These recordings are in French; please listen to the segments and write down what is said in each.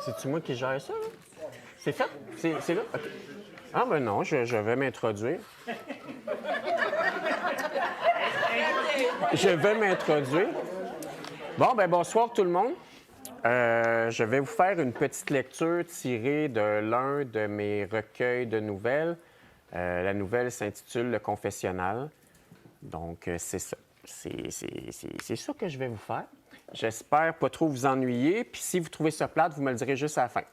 C'est-tu moi qui gère ça, là? C'est fait? C'est là? OK. Ah, ben non, je vais m'introduire. Je vais m'introduire. Bon, ben bonsoir tout le monde. Je vais vous faire une petite lecture tirée de l'un de mes recueils de nouvelles. La nouvelle s'intitule Le Confessionnal. Donc, c'est ça. C'est ça que je vais vous faire. J'espère pas trop vous ennuyer. Puis si vous trouvez ça plate, vous me le direz juste à la fin.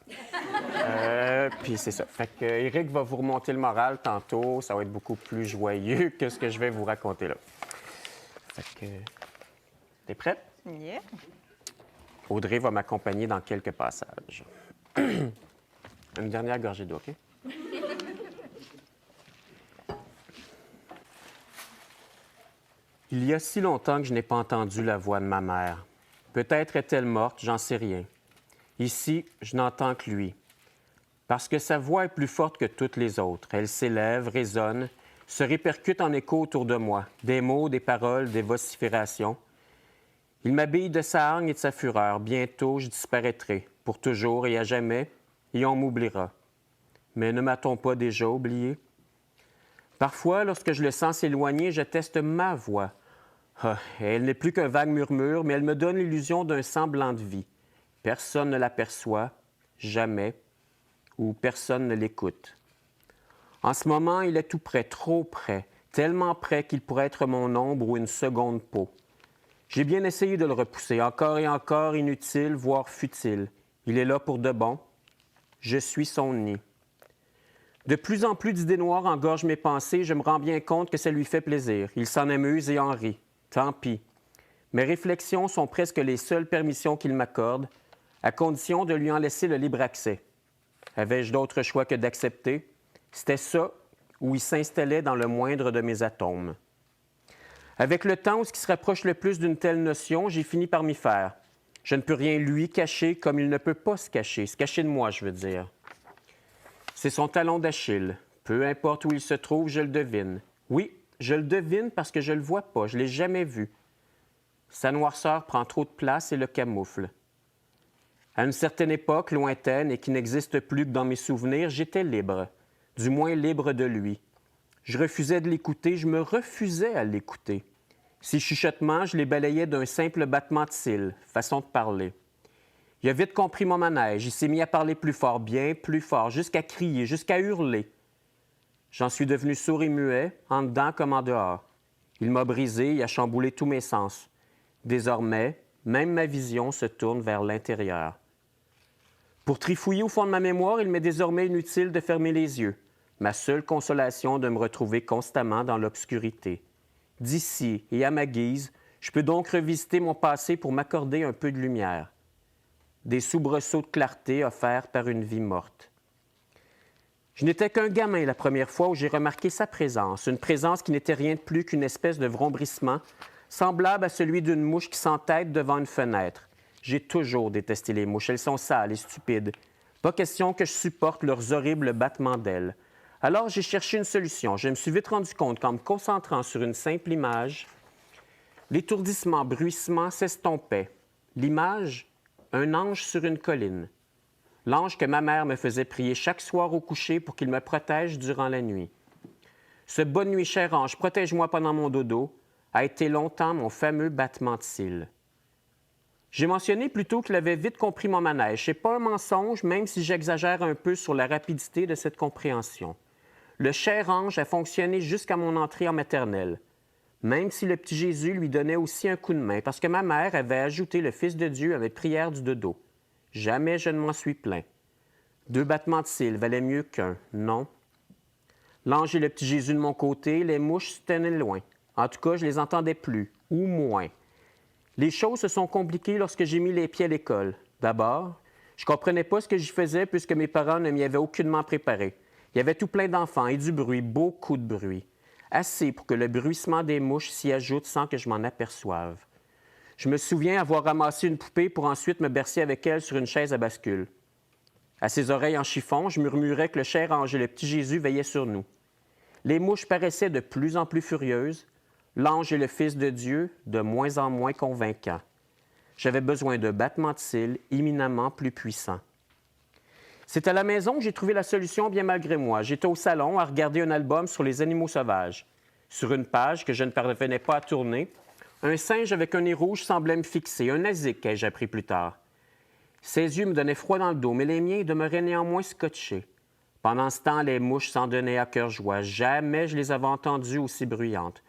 Puis c'est ça. Fait que Eric va vous remonter le moral tantôt. Ça va être beaucoup plus joyeux que ce que je vais vous raconter là. Fait que... T'es prête? Yeah. Audrey va m'accompagner dans quelques passages. Une dernière gorgée d'eau, OK? Il y a si longtemps que je n'ai pas entendu la voix de ma mère. Peut-être est-elle morte, j'en sais rien. Ici, je n'entends que lui. Parce que sa voix est plus forte que toutes les autres. Elle s'élève, résonne, se répercute en écho autour de moi. Des mots, des paroles, des vociférations. Il m'habille de sa hargne et de sa fureur. Bientôt, je disparaîtrai, pour toujours et à jamais, et on m'oubliera. Mais ne m'a-t-on pas déjà oublié? Parfois, lorsque je le sens s'éloigner, je teste ma voix. Ah, elle n'est plus qu'un vague murmure, mais elle me donne l'illusion d'un semblant de vie. Personne ne l'aperçoit, jamais, ou personne ne l'écoute. En ce moment, il est tout près, trop près, tellement près qu'il pourrait être mon ombre ou une seconde peau. J'ai bien essayé de le repousser, encore et encore, inutile, voire futile. Il est là pour de bon. Je suis son nid. De plus en plus d'idées noires engorgent mes pensées, je me rends bien compte que ça lui fait plaisir. Il s'en amuse et en rit. Tant pis. Mes réflexions sont presque les seules permissions qu'il m'accorde, à condition de lui en laisser le libre accès. Avais-je d'autre choix que d'accepter? C'était ça où il s'installait dans le moindre de mes atomes. Avec le temps, ce qui se rapproche le plus d'une telle notion, j'ai fini par m'y faire. Je ne peux rien lui cacher comme il ne peut pas se cacher de moi, je veux dire. C'est son talon d'Achille. Peu importe où il se trouve, je le devine. Oui, je le devine parce que je ne le vois pas, je ne l'ai jamais vu. Sa noirceur prend trop de place et le camoufle. À une certaine époque lointaine et qui n'existe plus que dans mes souvenirs, j'étais libre, du moins libre de lui. Je refusais de l'écouter, je me refusais à l'écouter. Ses chuchotements, je les balayais d'un simple battement de cils, façon de parler. Il a vite compris mon manège, il s'est mis à parler plus fort, bien plus fort, jusqu'à crier, jusqu'à hurler. J'en suis devenu sourd et muet, en dedans comme en dehors. Il m'a brisé et a chamboulé tous mes sens. Désormais, même ma vision se tourne vers l'intérieur. Pour trifouiller au fond de ma mémoire, il m'est désormais inutile de fermer les yeux. Ma seule consolation de me retrouver constamment dans l'obscurité. D'ici et à ma guise, je peux donc revisiter mon passé pour m'accorder un peu de lumière. Des soubresauts de clarté offerts par une vie morte. Je n'étais qu'un gamin la première fois où j'ai remarqué sa présence, une présence qui n'était rien de plus qu'une espèce de vrombrissement, semblable à celui d'une mouche qui s'entête devant une fenêtre. J'ai toujours détesté les mouches, elles sont sales et stupides. Pas question que je supporte leurs horribles battements d'ailes. Alors j'ai cherché une solution. Je me suis vite rendu compte qu'en me concentrant sur une simple image, l'étourdissement, bruissement s'estompait. L'image, un ange sur une colline. L'ange que ma mère me faisait prier chaque soir au coucher pour qu'il me protège durant la nuit. Ce bonne nuit, cher ange, protège-moi pendant mon dodo, a été longtemps mon fameux battement de cils. J'ai mentionné plus tôt qu'il avait vite compris mon manège. Ce n'est pas un mensonge, même si j'exagère un peu sur la rapidité de cette compréhension. Le cher ange a fonctionné jusqu'à mon entrée en maternelle, même si le petit Jésus lui donnait aussi un coup de main, parce que ma mère avait ajouté le Fils de Dieu à mes prières du dodo. Jamais je ne m'en suis plaint. 2 battements de cils valaient mieux qu'un, non. L'ange et le petit Jésus de mon côté, les mouches se tenaient loin. En tout cas, je les entendais plus, ou moins. Les choses se sont compliquées lorsque j'ai mis les pieds à l'école. D'abord, je ne comprenais pas ce que j'y faisais puisque mes parents ne m'y avaient aucunement préparé. Il y avait tout plein d'enfants et du bruit, beaucoup de bruit. Assez pour que le bruissement des mouches s'y ajoute sans que je m'en aperçoive. Je me souviens avoir ramassé une poupée pour ensuite me bercer avec elle sur une chaise à bascule. À ses oreilles en chiffon, je murmurais que le cher ange et le petit Jésus veillaient sur nous. Les mouches paraissaient de plus en plus furieuses, l'ange et le Fils de Dieu de moins en moins convaincants. j'avais besoin d'un battement de cils éminemment plus puissant. C'est à la maison que j'ai trouvé la solution bien malgré moi. J'étais au salon à regarder un album sur les animaux sauvages. Sur une page que je ne parvenais pas à tourner, un singe avec un nez rouge semblait me fixer, un nasique, ai-je appris plus tard. Ses yeux me donnaient froid dans le dos, mais les miens demeuraient néanmoins scotchés. Pendant ce temps, les mouches s'en donnaient à cœur joie. Jamais je les avais entendues aussi bruyantes.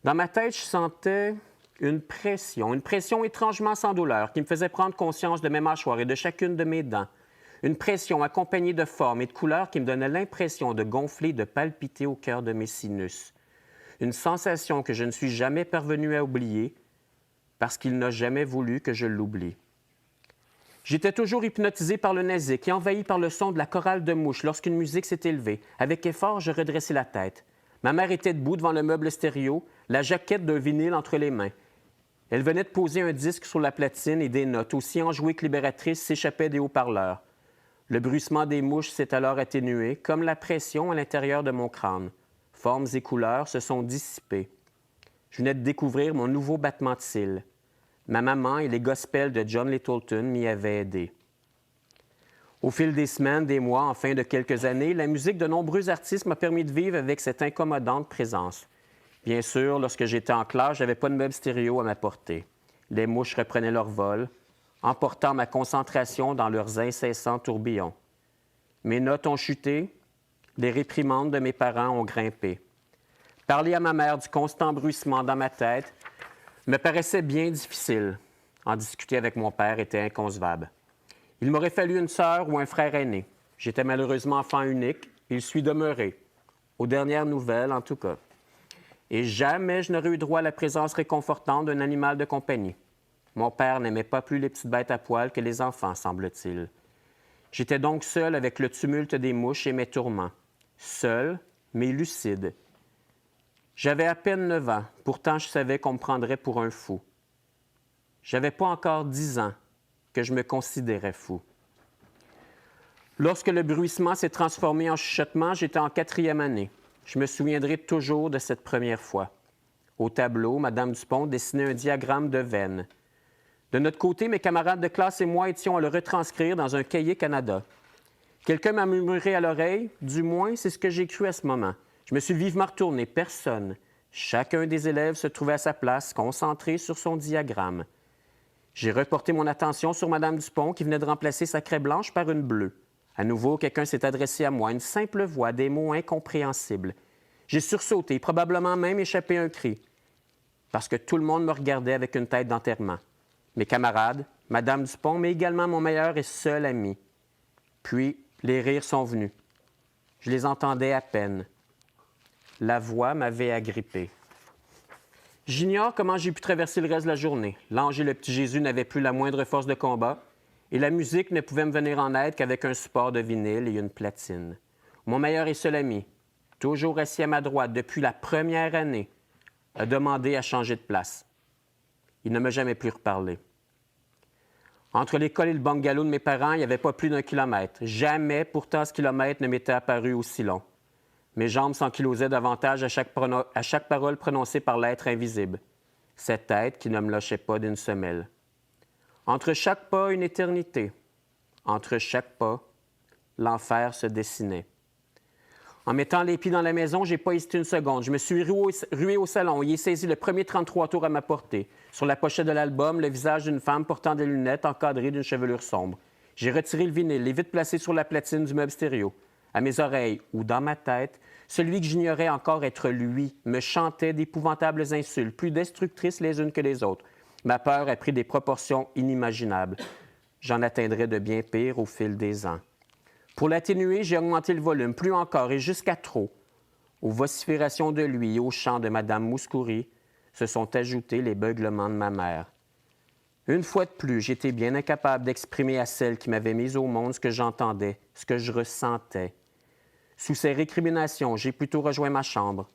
Dans ma tête, je sentais une pression étrangement sans douleur qui me faisait prendre conscience de mes mâchoires et de chacune de mes dents. Une pression accompagnée de formes et de couleurs qui me donnait l'impression de gonfler, de palpiter au cœur de mes sinus. Une sensation que je ne suis jamais parvenu à oublier parce qu'il n'a jamais voulu que je l'oublie. J'étais toujours hypnotisé par le nasique et envahi par le son de la chorale de mouches lorsqu'une musique s'est élevée. Avec effort, je redressai la tête. Ma mère était debout devant le meuble stéréo, la jaquette d'un vinyle entre les mains. Elle venait de poser un disque sur la platine et des notes, aussi enjouées que libératrices, s'échappaient des haut-parleurs. Le bruissement des mouches s'est alors atténué, comme la pression à l'intérieur de mon crâne. Formes et couleurs se sont dissipées. Je venais de découvrir mon nouveau battement de cils. Ma maman et les gospels de John Littleton m'y avaient aidé. Au fil des semaines, des mois, enfin de quelques années, la musique de nombreux artistes m'a permis de vivre avec cette incommodante présence. Bien sûr, lorsque j'étais en classe, je n'avais pas de meuble stéréo à ma portée. Les mouches reprenaient leur vol, emportant ma concentration dans leurs incessants tourbillons. Mes notes ont chuté, les réprimandes de mes parents ont grimpé. Parler à ma mère du constant bruissement dans ma tête me paraissait bien difficile. En discuter avec mon père était inconcevable. Il m'aurait fallu une sœur ou un frère aîné. J'étais malheureusement enfant unique, il suis demeuré. Aux dernières nouvelles, en tout cas. Et jamais je n'aurais eu droit à la présence réconfortante d'un animal de compagnie. Mon père n'aimait pas plus les petites bêtes à poil que les enfants, semble-t-il. J'étais donc seul avec le tumulte des mouches et mes tourments. Seul, mais lucide. J'avais à peine 9 ans, pourtant je savais qu'on me prendrait pour un fou. J'avais pas encore 10 ans que je me considérais fou. Lorsque le bruissement s'est transformé en chuchotement, j'étais en 4e année. Je me souviendrai toujours de cette première fois. Au tableau, Mme Dupont dessinait un diagramme de veine. De notre côté, mes camarades de classe et moi étions à le retranscrire dans un cahier Canada. Quelqu'un m'a murmuré à l'oreille, du moins c'est ce que j'ai cru à ce moment. Je me suis vivement retourné, personne. Chacun des élèves se trouvait à sa place, concentré sur son diagramme. J'ai reporté mon attention sur Mme Dupont qui venait de remplacer sa craie blanche par une bleue. À nouveau, quelqu'un s'est adressé à moi, une simple voix, des mots incompréhensibles. J'ai sursauté, probablement même échappé un cri, parce que tout le monde me regardait avec une tête d'enterrement. Mes camarades, Mme Dupont, mais également mon meilleur et seul ami. Puis, les rires sont venus. Je les entendais à peine. La voix m'avait agrippé. J'ignore comment j'ai pu traverser le reste de la journée. L'ange et le petit Jésus n'avaient plus la moindre force de combat, et la musique ne pouvait me venir en aide qu'avec un support de vinyle et une platine. Mon meilleur et seul ami, toujours assis à ma droite depuis la première année, a demandé à changer de place. Il ne m'a jamais plus reparlé. Entre l'école et le bungalow de mes parents, il n'y avait pas plus d'1 kilomètre. Jamais, pourtant, ce kilomètre ne m'était apparu aussi long. Mes jambes s'ankylosaient davantage à chaque parole prononcée par l'être invisible. Cette tête qui ne me lâchait pas d'une semelle. Entre chaque pas, une éternité. Entre chaque pas, l'enfer se dessinait. En mettant les pieds dans la maison, je n'ai pas hésité une seconde. Je me suis rué au salon et ai saisi le premier 33 tours à ma portée. Sur la pochette de l'album, le visage d'une femme portant des lunettes encadrées d'une chevelure sombre. J'ai retiré le vinyle et vite placé sur la platine du meuble stéréo. À mes oreilles, ou dans ma tête, celui que j'ignorais encore être lui me chantait d'épouvantables insultes, plus destructrices les unes que les autres. Ma peur a pris des proportions inimaginables. J'en atteindrai de bien pire au fil des ans. Pour l'atténuer, j'ai augmenté le volume, plus encore et jusqu'à trop. Aux vociférations de lui et aux chants de Mme Mouskouri se sont ajoutés les beuglements de ma mère. Une fois de plus, j'étais bien incapable d'exprimer à celle qui m'avait mis au monde ce que j'entendais, ce que je ressentais. Sous ces récriminations, j'ai plutôt rejoint ma chambre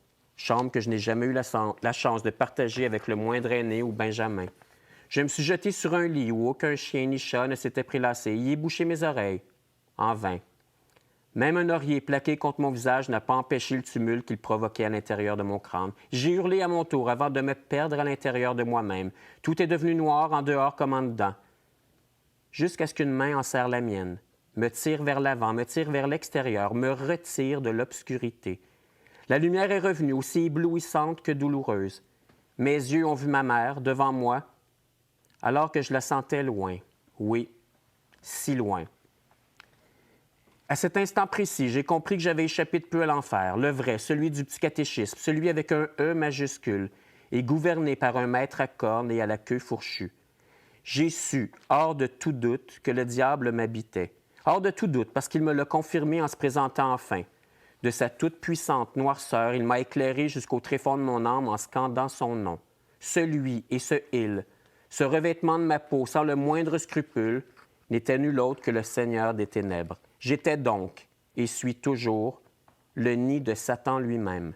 que je n'ai jamais eu la chance de partager avec le moindre aîné ou Benjamin. Je me suis jeté sur un lit où aucun chien ni chat ne s'était prélassé et y ai bouché mes oreilles. En vain. Même un oreiller plaqué contre mon visage n'a pas empêché le tumulte qu'il provoquait à l'intérieur de mon crâne. J'ai hurlé à mon tour avant de me perdre à l'intérieur de moi-même. Tout est devenu noir en dehors comme en dedans. Jusqu'à ce qu'une main enserre la mienne, me tire vers l'avant, me tire vers l'extérieur, me retire de l'obscurité. La lumière est revenue, aussi éblouissante que douloureuse. Mes yeux ont vu ma mère devant moi, alors que je la sentais loin. Oui, si loin. À cet instant précis, j'ai compris que j'avais échappé de peu à l'enfer, le vrai, celui du petit catéchisme, celui avec un E majuscule, et gouverné par un maître à cornes et à la queue fourchue. J'ai su, hors de tout doute, que le diable m'habitait. Hors de tout doute, parce qu'il me l'a confirmé en se présentant enfin. De sa toute-puissante noirceur, il m'a éclairé jusqu'au tréfonds de mon âme en scandant son nom. Celui et ce il, ce revêtement de ma peau sans le moindre scrupule, n'était nul autre que le Seigneur des ténèbres. J'étais donc, et suis toujours, le nid de Satan lui-même.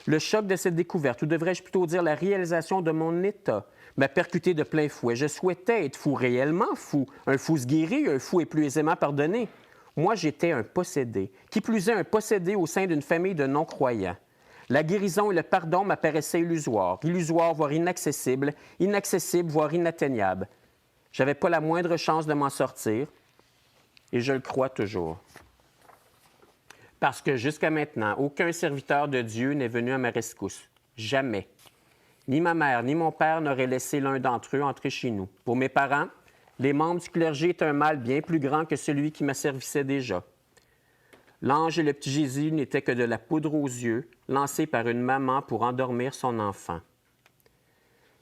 Le choc de cette découverte, ou devrais-je plutôt dire la réalisation de mon état, m'a percuté de plein fouet. Je souhaitais être fou, réellement fou. Un fou se guérit, un fou est plus aisément pardonné. Moi, j'étais un possédé. Qui plus est, un possédé au sein d'une famille de non-croyants. La guérison et le pardon m'apparaissaient illusoires, voire inaccessibles, voire inatteignables. Je n'avais pas la moindre chance de m'en sortir, et je le crois toujours. Parce que jusqu'à maintenant, aucun serviteur de Dieu n'est venu à ma rescousse. Jamais. Ni ma mère, ni mon père n'auraient laissé l'un d'entre eux entrer chez nous. Pour mes parents, les membres du clergé est un mal bien plus grand que celui qui m'asservissait déjà. L'ange et le petit Jésus n'étaient que de la poudre aux yeux, lancée par une maman pour endormir son enfant.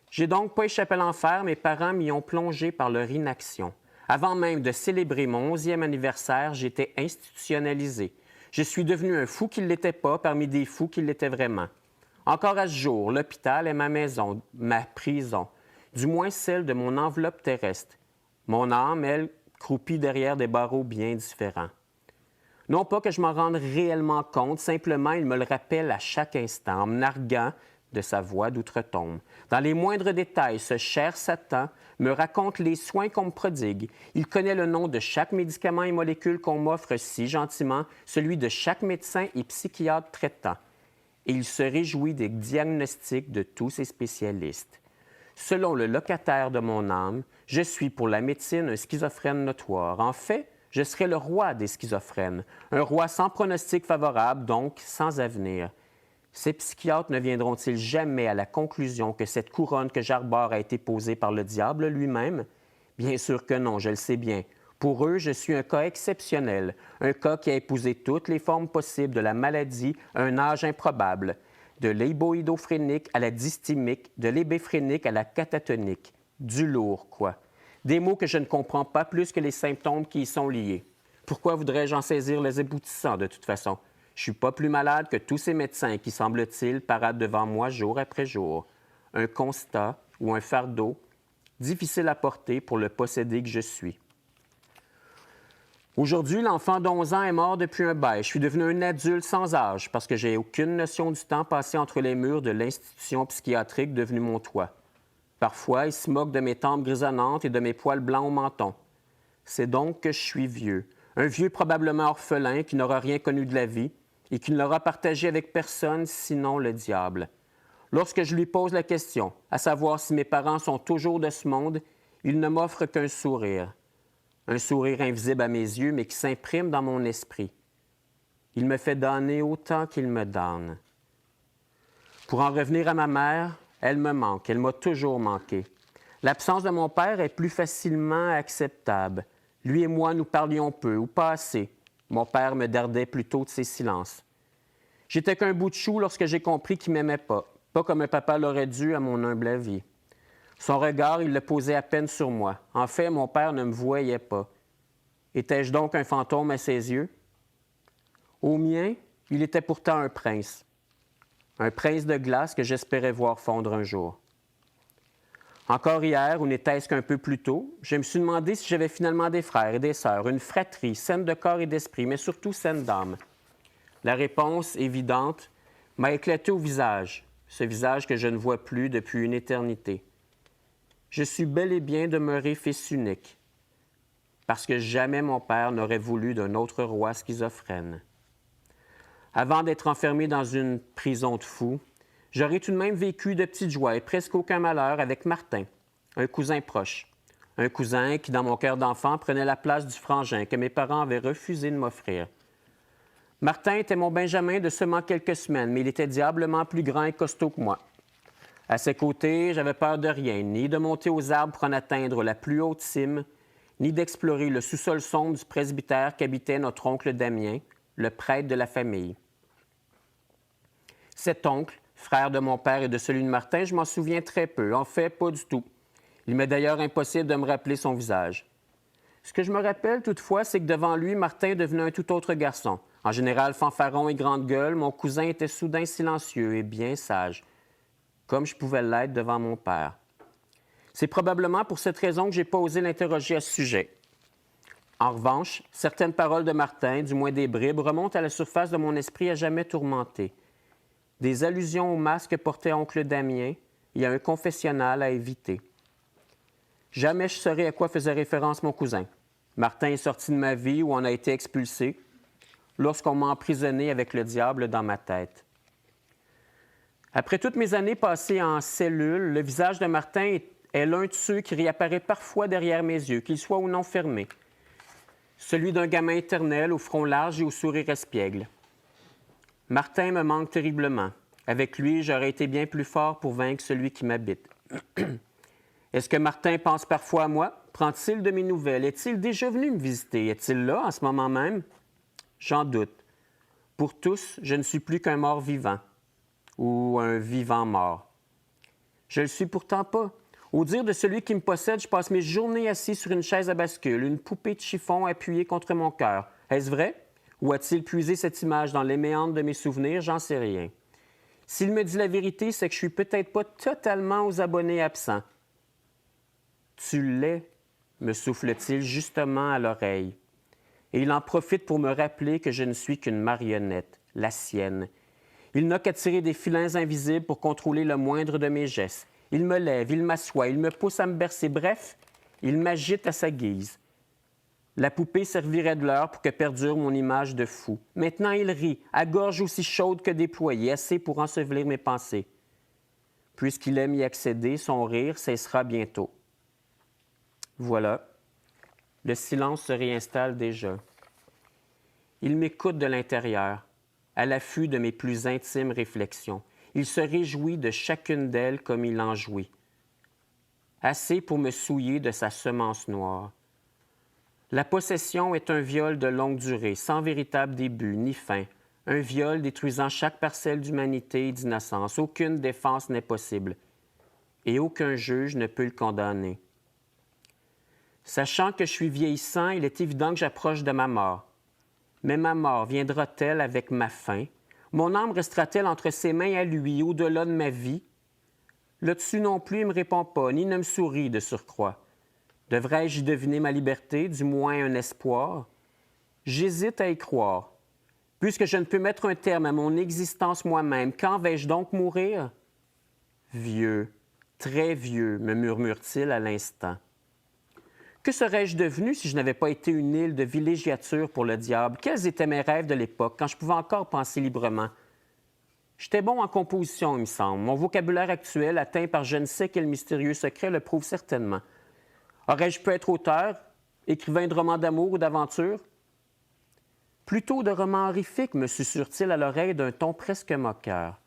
J'ai donc pas échappé à l'enfer, mes parents m'y ont plongé par leur inaction. Avant même de célébrer mon 11e anniversaire, j'étais institutionnalisé. Je suis devenu un fou qui ne l'était pas parmi des fous qui l'étaient vraiment. Encore à ce jour, l'hôpital est ma maison, ma prison, du moins celle de mon enveloppe terrestre. Mon âme, elle, croupit derrière des barreaux bien différents. Non pas que je m'en rende réellement compte, simplement il me le rappelle à chaque instant, en me narguant de sa voix d'outre-tombe. Dans les moindres détails, ce cher Satan me raconte les soins qu'on me prodigue. Il connaît le nom de chaque médicament et molécule qu'on m'offre si gentiment, celui de chaque médecin et psychiatre traitant. Et il se réjouit des diagnostics de tous ces spécialistes. Selon le locataire de mon âme, je suis pour la médecine un schizophrène notoire. En fait, je serai le roi des schizophrènes, un roi sans pronostic favorable, donc sans avenir. Ces psychiatres ne viendront-ils jamais à la conclusion que cette couronne que j'arbore a été posée par le diable lui-même? Bien sûr que non, je le sais bien. Pour eux, je suis un cas exceptionnel, un cas qui a épousé toutes les formes possibles de la maladie à un âge improbable, de l'éboïdophrénique à la dysthymique, de l'ébéphrénique à la catatonique. Du lourd, quoi. Des mots que je ne comprends pas plus que les symptômes qui y sont liés. Pourquoi voudrais-je en saisir les aboutissants, de toute façon? Je suis pas plus malade que tous ces médecins qui, semble-t-il, paradent devant moi jour après jour. Un constat ou un fardeau difficile à porter pour le possédé que je suis. Aujourd'hui, l'enfant d'11 ans est mort depuis un bail. Je suis devenu un adulte sans âge parce que j'ai aucune notion du temps passé entre les murs de l'institution psychiatrique devenue mon toit. Parfois, il se moque de mes tempes grisonnantes et de mes poils blancs au menton. C'est donc que je suis vieux. Un vieux probablement orphelin qui n'aura rien connu de la vie et qui ne l'aura partagé avec personne sinon le diable. Lorsque je lui pose la question, à savoir si mes parents sont toujours de ce monde, il ne m'offre qu'un sourire. Un sourire invisible à mes yeux, mais qui s'imprime dans mon esprit. Il me fait damner autant qu'il me damne. Pour en revenir à ma mère, elle me manque, elle m'a toujours manqué. L'absence de mon père est plus facilement acceptable. Lui et moi, nous parlions peu ou pas assez. Mon père me dardait plutôt de ses silences. J'étais qu'un bout de chou lorsque j'ai compris qu'il ne m'aimait pas comme un papa l'aurait dû à mon humble avis. Son regard, il le posait à peine sur moi. En fait, mon père ne me voyait pas. Étais-je donc un fantôme à ses yeux? Au mien, il était pourtant un prince de glace que j'espérais voir fondre un jour. Encore hier, ou n'était-ce qu'un peu plus tôt, je me suis demandé si j'avais finalement des frères et des sœurs, une fratrie saine de corps et d'esprit, mais surtout saine d'âme. La réponse, évidente, m'a éclaté au visage, ce visage que je ne vois plus depuis une éternité. Je suis bel et bien demeuré fils unique. parce que jamais mon père n'aurait voulu d'un autre roi schizophrène. Avant d'être enfermé dans une prison de fous, j'aurais tout de même vécu de petites joies et presque aucun malheur avec Martin, un cousin proche. Un cousin qui, dans mon cœur d'enfant, prenait la place du frangin que mes parents avaient refusé de m'offrir. Martin était mon Benjamin de seulement quelques semaines, mais il était diablement plus grand et costaud que moi. À ses côtés, j'avais peur de rien, ni de monter aux arbres pour en atteindre la plus haute cime, ni d'explorer le sous-sol sombre du presbytère qu'habitait notre oncle Damien, le prêtre de la famille. Cet oncle, frère de mon père et de celui de Martin, je m'en souviens très peu, en fait, pas du tout. Il m'est d'ailleurs impossible de me rappeler son visage. Ce que je me rappelle toutefois, c'est que devant lui, Martin devenait un tout autre garçon. En général, fanfaron et grande gueule, mon cousin était soudain silencieux et bien sage, comme je pouvais l'être devant mon père. C'est probablement pour cette raison que je n'ai pas osé l'interroger à ce sujet. En revanche, certaines paroles de Martin, du moins des bribes, remontent à la surface de mon esprit à jamais tourmenté. Des allusions au masque que portait oncle Damien et à un confessionnal à éviter. Jamais je saurais à quoi faisait référence mon cousin. Martin est sorti de ma vie ou en a été expulsé lorsqu'on m'a emprisonné avec le diable dans ma tête. Après toutes mes années passées en cellule, le visage de Martin est l'un de ceux qui réapparaît parfois derrière mes yeux, qu'il soit ou non fermé. Celui d'un gamin éternel au front large et au sourire espiègle. Martin me manque terriblement. Avec lui, j'aurais été bien plus fort pour vaincre celui qui m'habite. Est-ce que Martin pense parfois à moi? Prend-il de mes nouvelles? Est-il déjà venu me visiter? Est-il là en ce moment même? J'en doute. Pour tous, je ne suis plus qu'un mort vivant ou un vivant mort. Je ne le suis pourtant pas. Au dire de celui qui me possède, je passe mes journées assis sur une chaise à bascule, une poupée de chiffon appuyée contre mon cœur. Est-ce vrai? Ou a-t-il puisé cette image dans les méandres de mes souvenirs? J'en sais rien. S'il me dit la vérité, c'est que je suis peut-être pas totalement aux abonnés absents. Tu l'es, me souffle-t-il justement à l'oreille. Et il en profite pour me rappeler que je ne suis qu'une marionnette, la sienne. Il n'a qu'à tirer des filins invisibles pour contrôler le moindre de mes gestes. Il me lève, il m'assoit, il me pousse à me bercer. Bref, il m'agite à sa guise. La poupée servirait de l'heure pour que perdure mon image de fou. Maintenant, il rit, à gorge aussi chaude que déployée, assez pour ensevelir mes pensées. Puisqu'il aime y accéder, son rire cessera bientôt. Voilà, le silence se réinstalle déjà. Il m'écoute de l'intérieur, à l'affût de mes plus intimes réflexions. Il se réjouit de chacune d'elles comme il en jouit. Assez pour me souiller de sa semence noire. La possession est un viol de longue durée, sans véritable début ni fin. Un viol détruisant chaque parcelle d'humanité et d'innocence. Aucune défense n'est possible. Et aucun juge ne peut le condamner. Sachant que je suis vieillissant, il est évident que j'approche de ma mort. Mais ma mort viendra-t-elle avec ma fin? Mon âme restera-t-elle entre ses mains à lui, au-delà de ma vie? Là-dessus non plus, il ne me répond pas, ni ne me sourit de surcroît. Devrais-je y deviner ma liberté, du moins un espoir? J'hésite à y croire. Puisque je ne peux mettre un terme à mon existence moi-même, quand vais-je donc mourir? Vieux, très vieux, me murmure-t-il à l'instant. Que serais-je devenu si je n'avais pas été une île de villégiature pour le diable? Quels étaient mes rêves de l'époque, quand je pouvais encore penser librement? J'étais bon en composition, il me semble. Mon vocabulaire actuel, atteint par je ne sais quel mystérieux secret, le prouve certainement. Aurais-je pu être auteur, écrivain de romans d'amour ou d'aventure? Plutôt de romans horrifiques, me susurre-t-il à l'oreille d'un ton presque moqueur.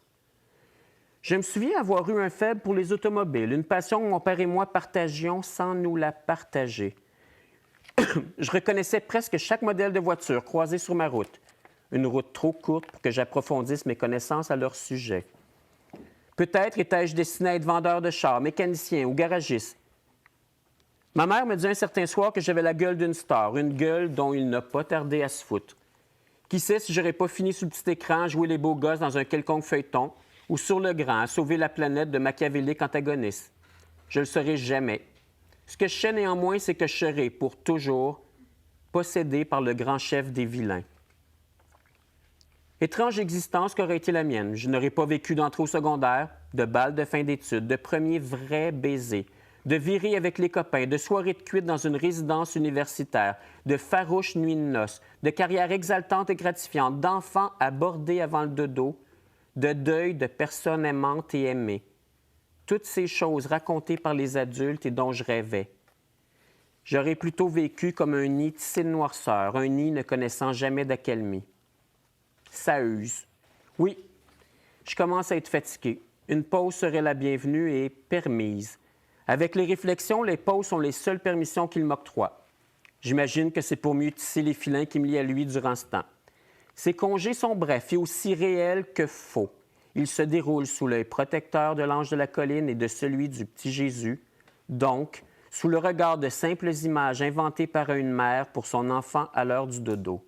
Je me souviens avoir eu un faible pour les automobiles, une passion que mon père et moi partagions sans nous la partager. Je reconnaissais presque chaque modèle de voiture croisé sur ma route. Une route trop courte pour que j'approfondisse mes connaissances à leur sujet. Peut-être étais-je destiné à être vendeur de chars, mécanicien ou garagiste. Ma mère me dit un certain soir que j'avais la gueule d'une star, une gueule dont il n'a pas tardé à se foutre. Qui sait si j'aurais pas fini sur le petit écran à jouer les beaux gosses dans un quelconque feuilleton ou sur le grand à sauver la planète de machiavéliques antagonistes. Je le saurai jamais. Ce que je sais néanmoins, c'est que je serai, pour toujours, possédé par le grand chef des vilains. Étrange existence qu'aurait été la mienne. Je n'aurais pas vécu d'entrée au secondaire, de bal de fin d'études, de premier vrai baiser, de virées avec les copains, de soirées de cuite dans une résidence universitaire, de farouches nuits de noces, de carrières exaltantes et gratifiantes, d'enfants à border avant le dodo, de deuil de personnes aimantes et aimées. Toutes ces choses racontées par les adultes et dont je rêvais. J'aurais plutôt vécu comme un nid tissé de noirceur, un nid ne connaissant jamais d'accalmie. Ça use. Oui, je commence à être fatigué. Une pause serait la bienvenue et permise. Avec les réflexions, les pauses sont les seules permissions qu'il m'octroie. J'imagine que c'est pour mieux tisser les filins qui me lient à lui durant ce temps. Ces congés sont brefs et aussi réels que faux. Ils se déroulent sous l'œil protecteur de l'ange de la colline et de celui du petit Jésus, donc sous le regard de simples images inventées par une mère pour son enfant à l'heure du dodo.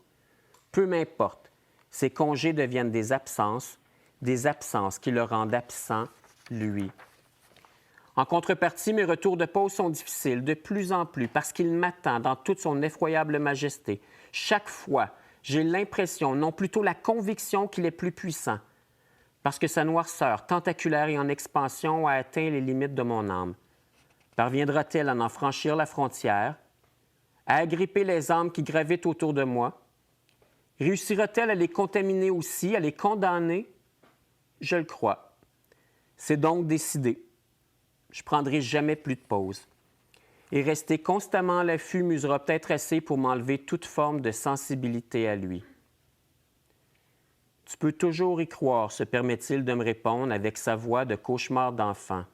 Peu m'importe, ces congés deviennent des absences qui le rendent absent, lui. En contrepartie, mes retours de pause sont difficiles, de plus en plus, parce qu'il m'attend dans toute son effroyable majesté. Chaque fois, j'ai l'impression, non plutôt la conviction qu'il est plus puissant, parce que sa noirceur, tentaculaire et en expansion, a atteint les limites de mon âme. Parviendra-t-elle à en franchir la frontière, à agripper les âmes qui gravitent autour de moi? Réussira-t-elle à les contaminer aussi, à les condamner? Je le crois. C'est donc décidé. Je ne prendrai jamais plus de pause. Et rester constamment à l'affût m'usera peut-être assez pour m'enlever toute forme de sensibilité à lui. Tu peux toujours y croire, se permet-il de me répondre avec sa voix de cauchemar d'enfant.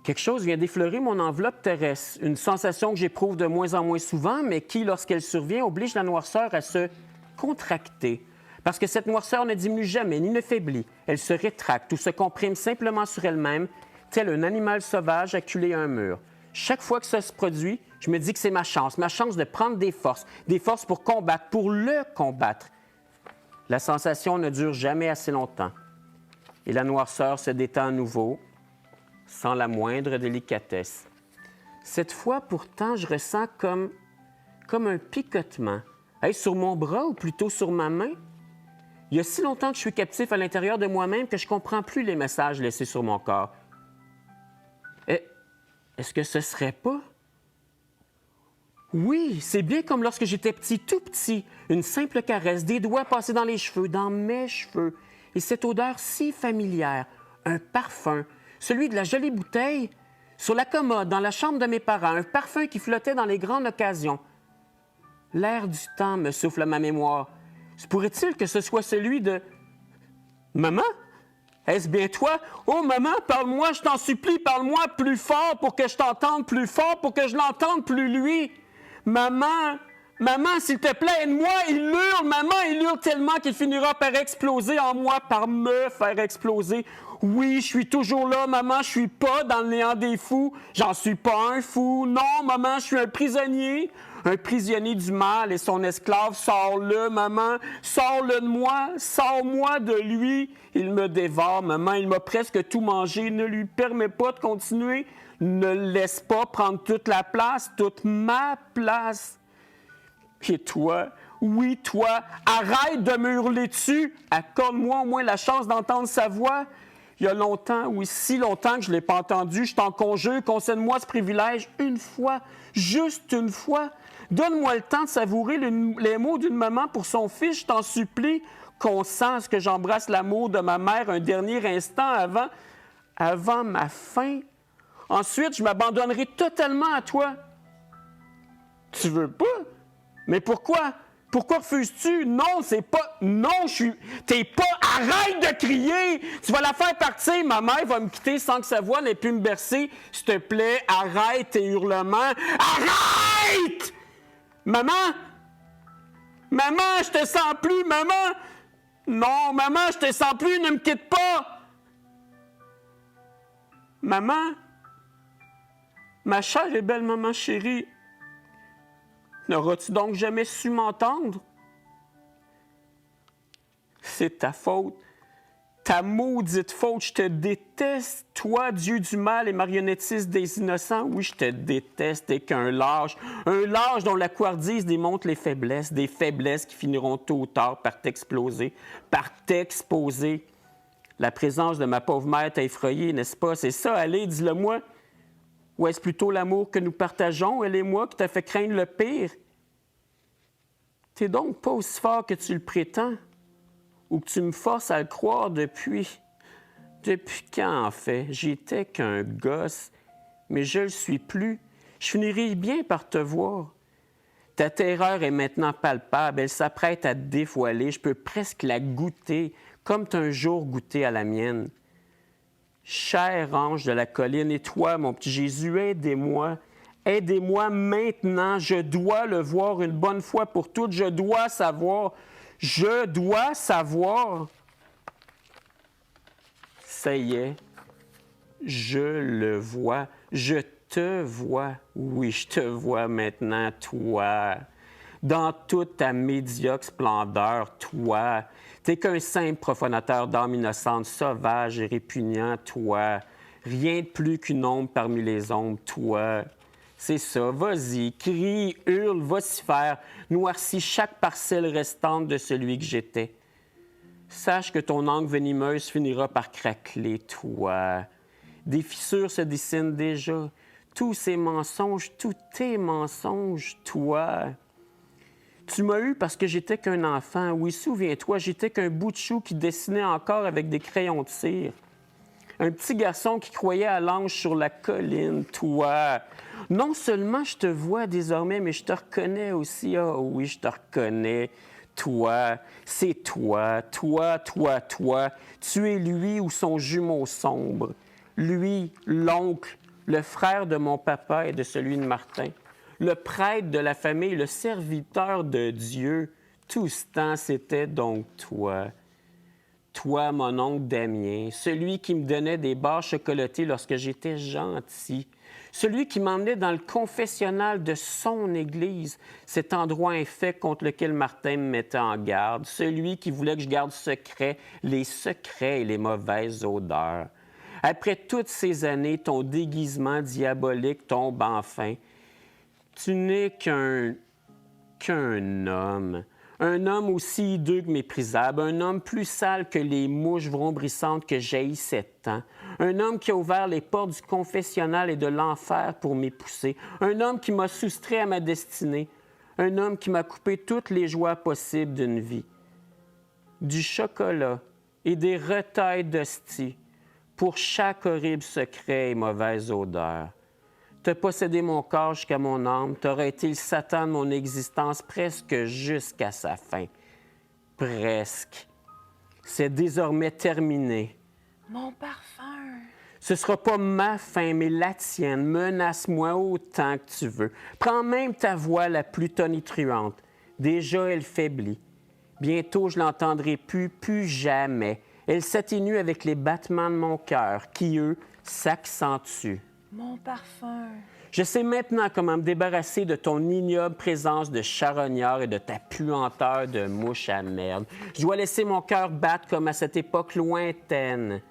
Quelque chose vient d'effleurer mon enveloppe terrestre, une sensation que j'éprouve de moins en moins souvent, mais qui, lorsqu'elle survient, oblige la noirceur à se contracter. Parce que cette noirceur ne diminue jamais ni ne faiblit. Elle se rétracte ou se comprime simplement sur elle-même, tel un animal sauvage acculé à un mur. Chaque fois que ça se produit, je me dis que c'est ma chance de prendre des forces pour combattre, pour le combattre. La sensation ne dure jamais assez longtemps. Et la noirceur se détend à nouveau, sans la moindre délicatesse. Cette fois, pourtant, je ressens comme un picotement. Est-ce sur mon bras ou plutôt sur ma main? Il y a si longtemps que je suis captif à l'intérieur de moi-même que je ne comprends plus les messages laissés sur mon corps. Est-ce que ce serait pas? Oui, c'est bien comme lorsque j'étais petit, tout petit. Une simple caresse, des doigts passés dans les cheveux, dans mes cheveux. Et cette odeur si familière, un parfum, celui de la jolie bouteille, sur la commode, dans la chambre de mes parents, un parfum qui flottait dans les grandes occasions. L'air du temps me souffle à ma mémoire. Se pourrait-il que ce soit celui de... Maman? Est-ce bien toi? Oh, maman, parle-moi, je t'en supplie, parle-moi plus fort pour que je t'entende plus fort, pour que je l'entende plus lui. Maman, maman, s'il te plaît, aide-moi, il hurle, maman, il hurle tellement qu'il finira par exploser en moi, par me faire exploser. Oui, je suis toujours là, maman, je suis pas dans le néant des fous, j'en suis pas un fou. Non, maman, je suis un prisonnier du mal et son esclave. Sors-le, maman, sors-le de moi, sors-moi de lui. Il me dévore, maman, il m'a presque tout mangé, ne lui permets pas de continuer, ne le laisse pas prendre toute la place, toute ma place. Et toi, oui, toi, arrête de me hurler dessus, accorde-moi au moins la chance d'entendre sa voix. Il y a longtemps, oui, si longtemps que je ne l'ai pas entendu, je t'en conjure, concède-moi ce privilège une fois, juste une fois. Donne-moi le temps de savourer les mots d'une maman pour son fils, je t'en supplie. Consens que j'embrasse l'amour de ma mère un dernier instant avant ma fin. Ensuite, je m'abandonnerai totalement à toi. Tu veux pas? Mais pourquoi? Pourquoi refuses-tu? Non, c'est pas... Non, T'es pas... Arrête de crier! Tu vas la faire partir. Ma mère va me quitter sans que sa voix n'ait pu me bercer. S'il te plaît, arrête tes hurlements. Arrête! Maman! Maman, je te sens plus, maman! Non, maman, je te sens plus, ne me quitte pas! Maman! Ma chère et belle maman chérie, n'auras-tu donc jamais su m'entendre? C'est ta faute. Ta maudite faute. Je te déteste, toi, Dieu du mal et marionnettiste des innocents. Oui, je te déteste, t'es qu'un lâche. Un lâche dont la couardise démontre les faiblesses. Des faiblesses qui finiront tôt ou tard par t'exploser, par t'exposer. La présence de ma pauvre mère t'a effrayé, n'est-ce pas? C'est ça, allez, dis-le-moi. Ou est-ce plutôt l'amour que nous partageons, elle et moi, qui t'a fait craindre le pire? T'es donc pas aussi fort que tu le prétends, ou que tu me forces à le croire depuis... Depuis quand, en fait? J'étais qu'un gosse, mais je le suis plus. Je finirai bien par te voir. Ta terreur est maintenant palpable, elle s'apprête à te dévoiler. Je peux presque la goûter, comme tu as un jour goûté à la mienne. Cher ange de la colline, et toi, mon petit Jésus, aidez-moi. Aidez-moi maintenant, je dois le voir une bonne fois pour toutes, je dois savoir. Je dois savoir. Ça y est, je le vois, je te vois. Oui, je te vois maintenant, toi. Dans toute ta médiocre splendeur, toi. T'es qu'un simple profanateur d'âme innocente, sauvage et répugnant, toi. Rien de plus qu'une ombre parmi les ombres, toi. C'est ça, vas-y, crie, hurle, vocifère, noircis chaque parcelle restante de celui que j'étais. Sache que ton angle venimeuse finira par craqueler, toi. Des fissures se dessinent déjà. Tous ces mensonges, tous tes mensonges, toi. Tu m'as eu parce que j'étais qu'un enfant. Oui, souviens-toi, j'étais qu'un bout de chou qui dessinait encore avec des crayons de cire. Un petit garçon qui croyait à l'ange sur la colline, toi. Non seulement je te vois désormais, mais je te reconnais aussi. Ah oui, je te reconnais. Toi, c'est toi, toi, toi, toi. Tu es lui ou son jumeau sombre. Lui, l'oncle, le frère de mon papa et de celui de Martin. Le prêtre de la famille, le serviteur de Dieu. Tout ce temps, c'était donc toi. Toi, mon oncle Damien, celui qui me donnait des barres chocolatées lorsque j'étais gentil. Celui qui m'emmenait dans le confessionnal de son Église, cet endroit infect contre lequel Martin me mettait en garde. Celui qui voulait que je garde secret les secrets et les mauvaises odeurs. Après toutes ces années, ton déguisement diabolique tombe enfin. Tu n'es qu'un homme. Un homme aussi hideux que méprisable, un homme plus sale que les mouches vrombissantes que jaillissait tant, un homme qui a ouvert les portes du confessionnal et de l'enfer pour m'épousser, un homme qui m'a soustrait à ma destinée, un homme qui m'a coupé toutes les joies possibles d'une vie. Du chocolat et des retailles d'hostie pour chaque horrible secret et mauvaise odeur. T'as possédé mon corps jusqu'à mon âme, t'auras été le Satan de mon existence presque jusqu'à sa fin. Presque. C'est désormais terminé. Mon parfum. Ce sera pas ma fin, mais la tienne. Menace-moi autant que tu veux. Prends même ta voix la plus tonitruante. Déjà, elle faiblit. Bientôt, je l'entendrai plus jamais. Elle s'atténue avec les battements de mon cœur, qui, eux, s'accentuent. Mon parfum. Je sais maintenant comment me débarrasser de ton ignoble présence de charognard et de ta puanteur de mouche à merde. Je dois laisser mon cœur battre comme à cette époque lointaine.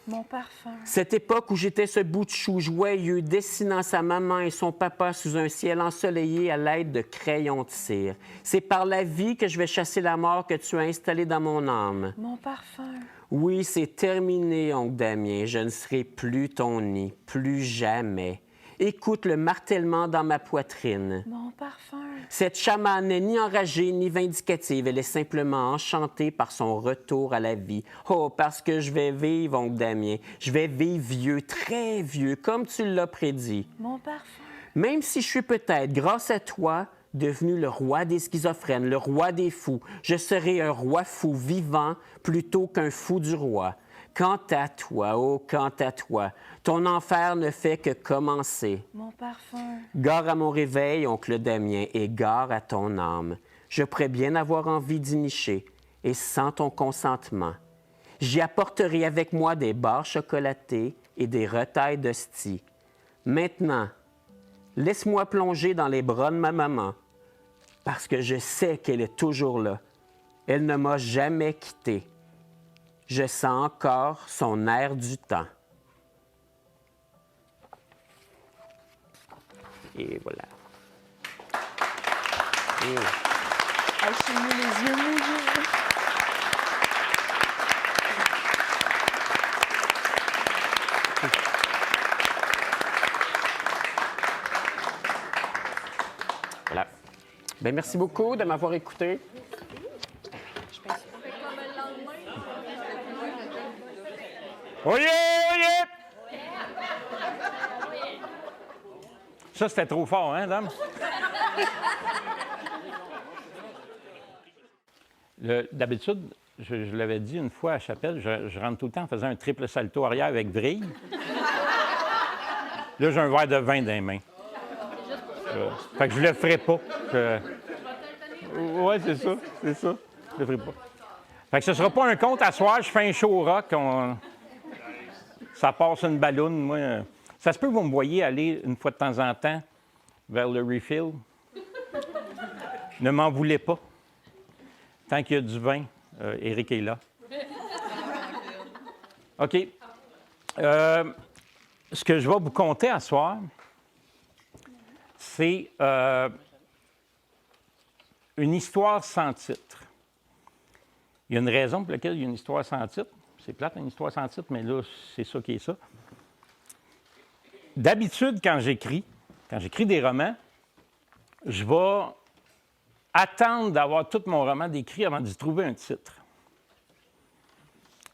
Mon parfum. Cette époque où j'étais ce bout de chou joyeux, dessinant sa maman et son papa sous un ciel ensoleillé à l'aide de crayons de cire. C'est par la vie que je vais chasser la mort que tu as installée dans mon âme. Mon parfum. Oui, c'est terminé, oncle Damien. Je ne serai plus ton nid, plus jamais. Écoute le martèlement dans ma poitrine. Mon parfum. Cette chamane n'est ni enragée ni vindicative. Elle est simplement enchantée par son retour à la vie. Oh, parce que je vais vivre, oncle Damien. Je vais vivre vieux, très vieux, comme tu l'as prédit. Mon parfum. Même si je suis peut-être, grâce à toi, devenu le roi des schizophrènes, le roi des fous, je serai un roi fou vivant plutôt qu'un fou du roi. Quant à toi, oh, quant à toi, ton enfer ne fait que commencer. Mon parfum. Gare à mon réveil, oncle Damien, et gare à ton âme. Je pourrais bien avoir envie d'y nicher, et sans ton consentement. J'y apporterai avec moi des barres chocolatées et des retailles d'hostie. Maintenant, laisse-moi plonger dans les bras de ma maman, parce que je sais qu'elle est toujours là. Elle ne m'a jamais quitté. Je sens encore son air du temps. Et voilà. Hey, je suis mis les yeux mouillés. Bien, merci beaucoup de m'avoir écouté. Oyez, oyez! Ça, c'était trop fort, hein, dame? D'habitude, je l'avais dit une fois à Chapelle, je rentre tout le temps en faisant un triple salto arrière avec vrille. Là, j'ai un verre de vin dans les mains. Fait que je le ferai pas. Oui, c'est ça, c'est ça. Je le ferai pas. Fait que ce sera pas un compte à soir, je fais un show rock, ça passe une balloune, moi. Ça se peut que vous me voyez aller une fois de temps en temps vers le refill. Ne m'en voulez pas. Tant qu'il y a du vin, Éric est là. OK. Ce que je vais vous conter à soir, c'est une histoire sans titre. Il y a une raison pour laquelle il y a une histoire sans titre. C'est plate, une histoire sans titre, mais là, c'est ça qui est ça. D'habitude, quand j'écris des romans, je vais attendre d'avoir tout mon roman décrit avant d'y trouver un titre.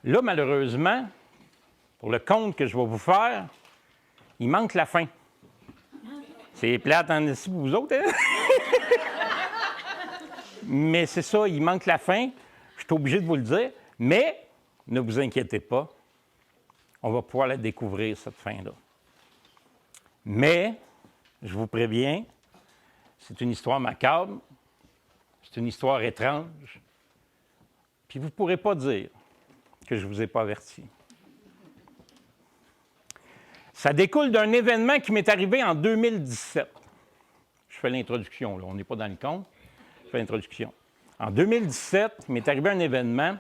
Là, malheureusement, pour le conte que je vais vous faire, il manque la fin. C'est plate en ici pour vous autres, hein? Mais c'est ça, il manque la fin. Je suis obligé de vous le dire. Mais ne vous inquiétez pas, on va pouvoir la découvrir, cette fin-là. Mais, je vous préviens, c'est une histoire macabre, c'est une histoire étrange, puis vous ne pourrez pas dire que je ne vous ai pas averti. Ça découle d'un événement qui m'est arrivé en 2017. Je fais l'introduction, là, on n'est pas dans le compte, je fais l'introduction. En 2017, il m'est arrivé un événement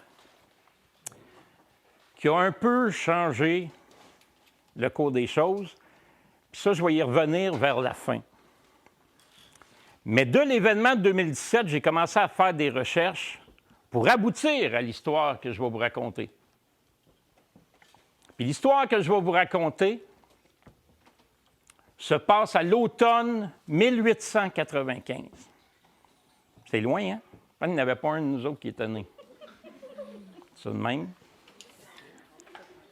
qui a un peu changé le cours des choses. Puis ça, je vais y revenir vers la fin. Mais de l'événement de 2017, j'ai commencé à faire des recherches pour aboutir à l'histoire que je vais vous raconter. Puis l'histoire que je vais vous raconter se passe à l'automne 1895. C'est loin, hein? Il n'y en avait pas un de nous autres qui était né. Ça de même.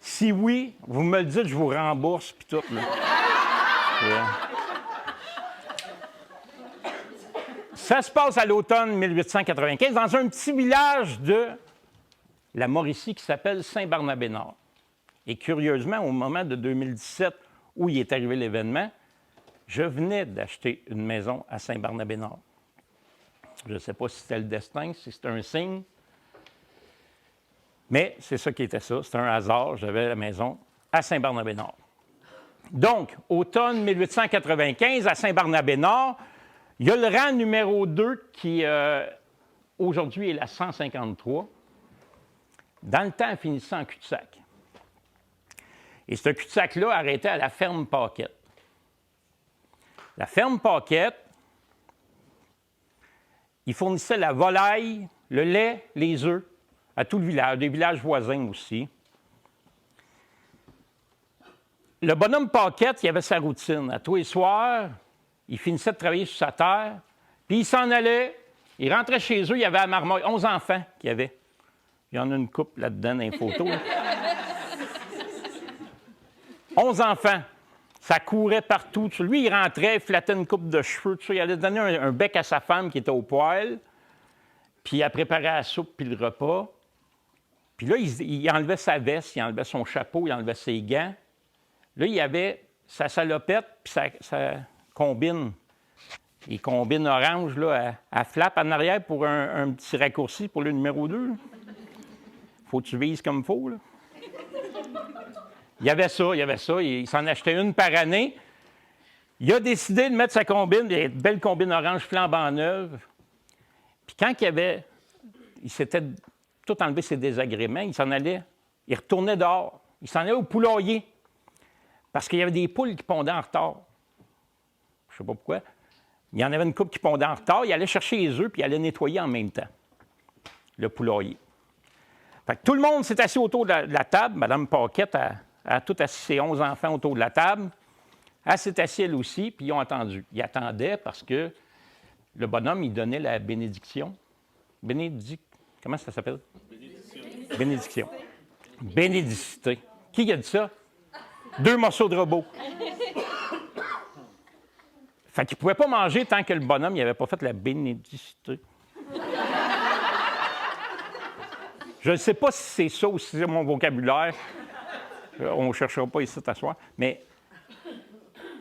Si oui, vous me le dites, je vous rembourse, puis tout, là. Ça se passe à l'automne 1895 dans un petit village de la Mauricie qui s'appelle Saint-Barnabé-Nord. Et curieusement, au moment de 2017 où il est arrivé l'événement, je venais d'acheter une maison à Saint-Barnabé-Nord. Je ne sais pas si c'était le destin, si c'était un signe, mais c'est ça qui était ça. C'était un hasard. J'avais la maison à Saint-Barnabé-Nord. Donc, automne 1895, à Saint-Barnabé-Nord, il y a le rang numéro 2 qui, aujourd'hui, est la 153. Dans le temps, finissait en cul-de-sac. Et ce cul-de-sac-là arrêtait à la ferme Paquette. La ferme Paquette, il fournissait la volaille, le lait, les œufs à tout le village, des villages voisins aussi. Le bonhomme Paquette, il avait sa routine. À tous les soirs, il finissait de travailler sur sa terre, puis il s'en allait, il rentrait chez eux, il y avait à Marmeuil 11 enfants qu'il y avait. Il y en a une couple là-dedans dans les photos. Là. 11 enfants. Ça courait partout. Lui, il rentrait, il flattait une coupe de cheveux. Tout ça. Il allait donner un bec à sa femme qui était au poêle, puis il a préparé la soupe puis le repas. Puis là, il enlevait sa veste, il enlevait son chapeau, il enlevait ses gants. Là, il avait sa salopette puis sa combine. Et combine orange, là, à flap en arrière pour un petit raccourci pour le numéro 2. Faut que tu vises comme il faut, là. Il y avait ça. Il s'en achetait une par année. Il a décidé de mettre sa combine, une belle combine orange flambant neuve. Puis quand il s'était tout enlevé ses désagréments, il s'en allait, il retournait dehors. Il s'en allait au poulailler. Parce qu'il y avait des poules qui pondaient en retard. Je ne sais pas pourquoi. Il y en avait une couple qui pondait en retard. Il allait chercher les œufs puis il allait nettoyer en même temps le poulailler. Fait que tout le monde s'est assis autour de la table. Mme Paquette a tout assis ses 11 enfants autour de la table. Elle s'est assise elle aussi, puis ils ont attendu. Ils attendaient parce que le bonhomme, il donnait la bénédiction. Comment ça s'appelle? Bénédiction. Bénédicité. Qui a dit ça? 2 morceaux de robot. Fait qu'il ne pouvait pas manger tant que le bonhomme n'avait pas fait la bénédicité. Je ne sais pas si c'est ça ou si c'est mon vocabulaire. On ne cherchera pas ici à soir. Mais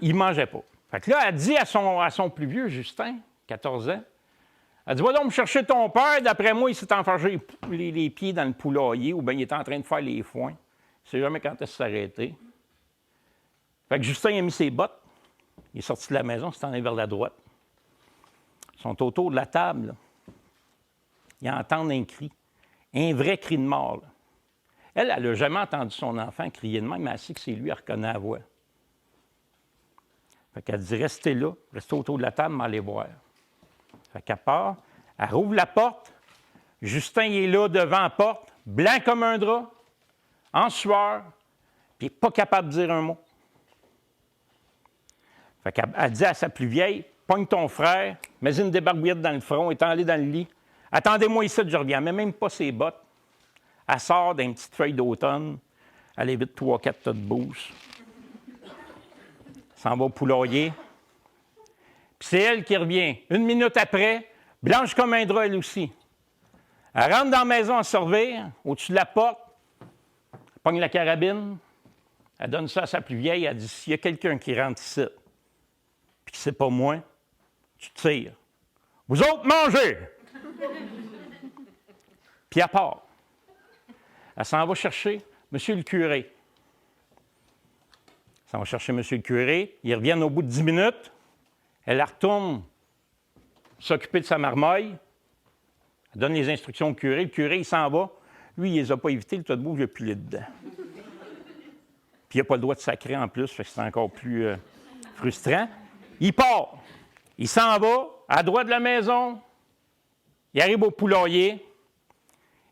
il ne mangeait pas. Fait que là, elle dit à son plus vieux, Justin, 14 ans, elle dit, va donc me chercher ton père. D'après moi, il s'est enfargé les pieds dans le poulailler ou bien il était en train de faire les foins. Il ne sait jamais quand est-ce s'arrêter. Fait que Justin a mis ses bottes. Il est sorti de la maison, s'est en allé vers la droite. Ils sont autour de la table. Là. Ils entendent un cri. Un vrai cri de mort. Là. Elle n'a jamais entendu son enfant crier de même, mais elle sait que c'est lui, elle reconnaît la voix. Fait qu'elle dit, restez là, restez autour de la table, mais allez voir. Fait qu'elle part, elle rouvre la porte. Justin il est là devant la porte, blanc comme un drap, en sueur, puis il n'est pas capable de dire un mot. Fait qu'elle dit à sa plus vieille, pogne ton frère, mets une débarbouillette dans le front, étant allé dans le lit. Attendez-moi ici, je reviens. Mais même pas ses bottes. Elle sort d'une petite feuille d'automne. Elle évite 3-4 tas de bouse. S'en va au poulailler. Puis c'est elle qui revient. 1 minute après, blanche comme un drap, elle aussi. Elle rentre dans la maison à servir, au-dessus de la porte. Elle pogne la carabine. Elle donne ça à sa plus vieille. Elle dit, s'il y a quelqu'un qui rentre ici, puis que c'est pas moi, tu tires. Vous autres, mangez! Puis elle part. Elle s'en va chercher M. le curé. Elle s'en va chercher M. le curé. Ils reviennent au bout de 10 minutes. Elle la retourne s'occuper de sa marmaille. Elle donne les instructions au curé. Le curé, il s'en va. Lui, il ne les a pas évités. Le tas de boue, il a pilé dedans. Puis il n'a pas le droit de sacrer en plus, fait que c'est encore plus frustrant. Il part. Il s'en va à droite de la maison. Il arrive au poulailler.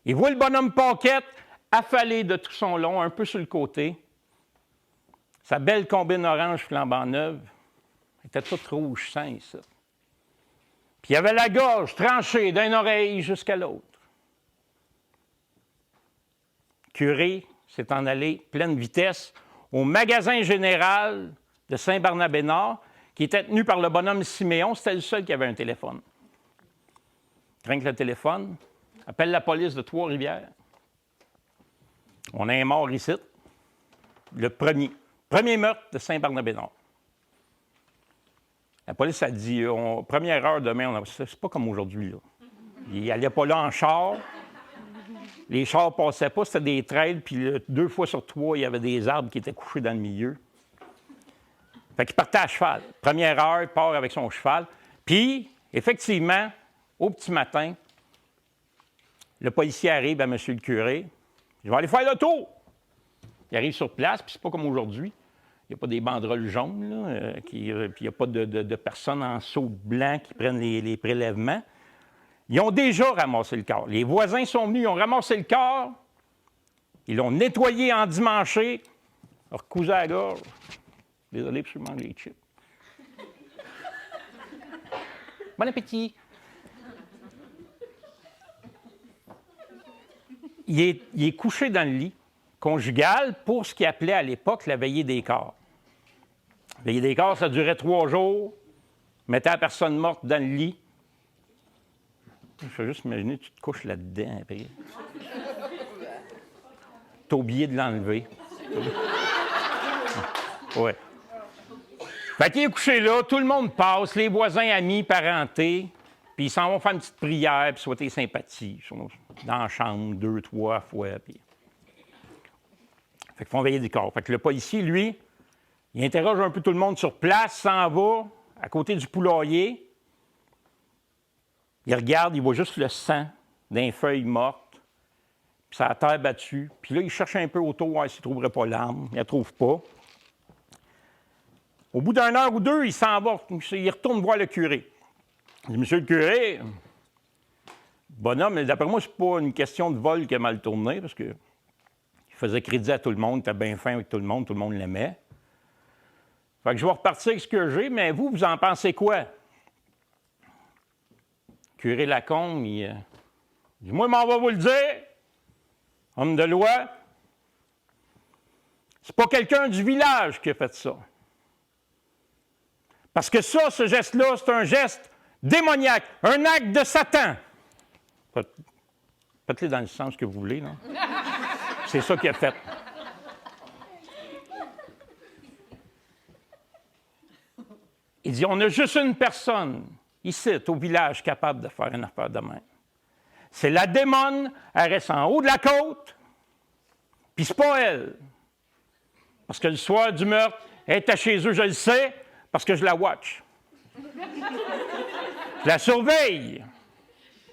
Il voit le bonhomme Paquette affalé de tout son long, un peu sur le côté. Sa belle combine orange flambant neuve était toute rouge sang ici. Puis il avait la gorge tranchée d'une oreille jusqu'à l'autre. Le curé s'est en allé pleine vitesse au magasin général de Saint-Barnabé-Nord, qui était tenu par le bonhomme Siméon. C'était le seul qui avait un téléphone. Craint que le téléphone, appelle la police de Trois-Rivières. On a un mort ici. Le premier meurtre de Saint-Barnabé-Nord. La police a dit, première heure demain, c'est pas comme aujourd'hui. Là. Il n'allait pas là en char. Les chars ne passaient pas, c'était des trails, puis 2 fois sur 3, il y avait des arbres qui étaient couchés dans le milieu. Fait qu'il partait à cheval. Première heure, il part avec son cheval. Puis, effectivement, au petit matin, le policier arrive à M. le curé. Je vais aller faire le tour. Il arrive sur place, puis c'est pas comme aujourd'hui. Il n'y a pas des banderoles jaunes, là, puis il n'y a pas de personnes en saut blanc qui prennent les prélèvements. Ils ont déjà ramassé le corps. Les voisins sont venus, ils ont ramassé le corps. Ils l'ont nettoyé, endimanché, recousé à la gorge. Désolé, parce que je mange les chips. Bon appétit! Il est couché dans le lit conjugal pour ce qu'il appelait à l'époque la veillée des corps. La veillée des corps, ça durait 3 jours. Mettait la personne morte dans le lit. Je peux juste imaginer, tu te couches là-dedans après. T'as oublié de l'enlever. Oui. Fait qu'il est couché là, tout le monde passe, les voisins, amis, parentés, puis ils s'en vont faire une petite prière, puis souhaiter sympathie. Ils sont dans la chambre 2-3 fois. Puis... Fait qu'ils font veiller des corps. Fait que le policier, lui, il interroge un peu tout le monde sur place, s'en va à côté du poulailler. Il regarde, il voit juste le sang d'un feuille morte, puis ça a la terre battue. Puis là, il cherche un peu autour, voir s'il ne trouverait pas l'arme. Il ne la trouve pas. Au bout d'1 heure ou 2, il s'en va, il retourne voir le curé. Il dit, monsieur le curé, bonhomme, d'après moi, c'est pas une question de vol qui a mal tourné, parce qu'il faisait crédit à tout le monde, il était bien fin avec tout le monde l'aimait. Fait que je vais repartir avec ce que j'ai, mais vous en pensez quoi? curé Lacombe, il dit « Moi, m'en va vous le dire, homme de loi, c'est pas quelqu'un du village qui a fait ça. Parce que ça, ce geste-là, c'est un geste démoniaque, un acte de Satan. » Faites-le dans le sens que vous voulez, là. C'est ça qu'il a fait. Il dit, on a juste une personne, ici, au village, capable de faire une affaire de même. C'est la démone, elle reste en haut de la côte, puis c'est pas elle. Parce que le soir du meurtre, elle était chez eux, je le sais, parce que je la watch. Je la surveille.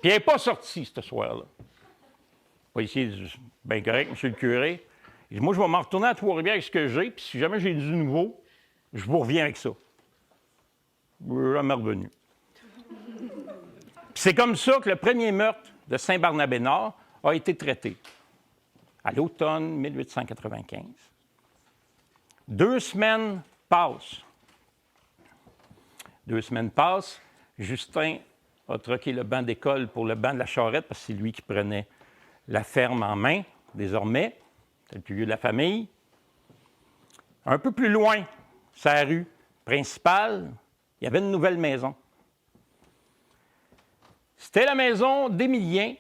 Puis elle n'est pas sortie, ce soir-là. Le policier dit, bien correct, monsieur le curé. Il dit, moi, je vais m'en retourner à Trois-Rivières avec ce que j'ai, puis si jamais j'ai du nouveau, je vous reviens avec ça. Je suis jamais revenu. Puis c'est comme ça que le premier meurtre de Saint-Barnabé-Nord a été traité, à l'automne 1895. 2 semaines passent. 2 semaines passent. Justin a troqué le banc d'école pour le banc de la charrette parce que c'est lui qui prenait la ferme en main, désormais. C'est le plus vieux de la famille. Un peu plus loin, sa rue principale, il y avait une nouvelle maison. C'était la maison d'Émilien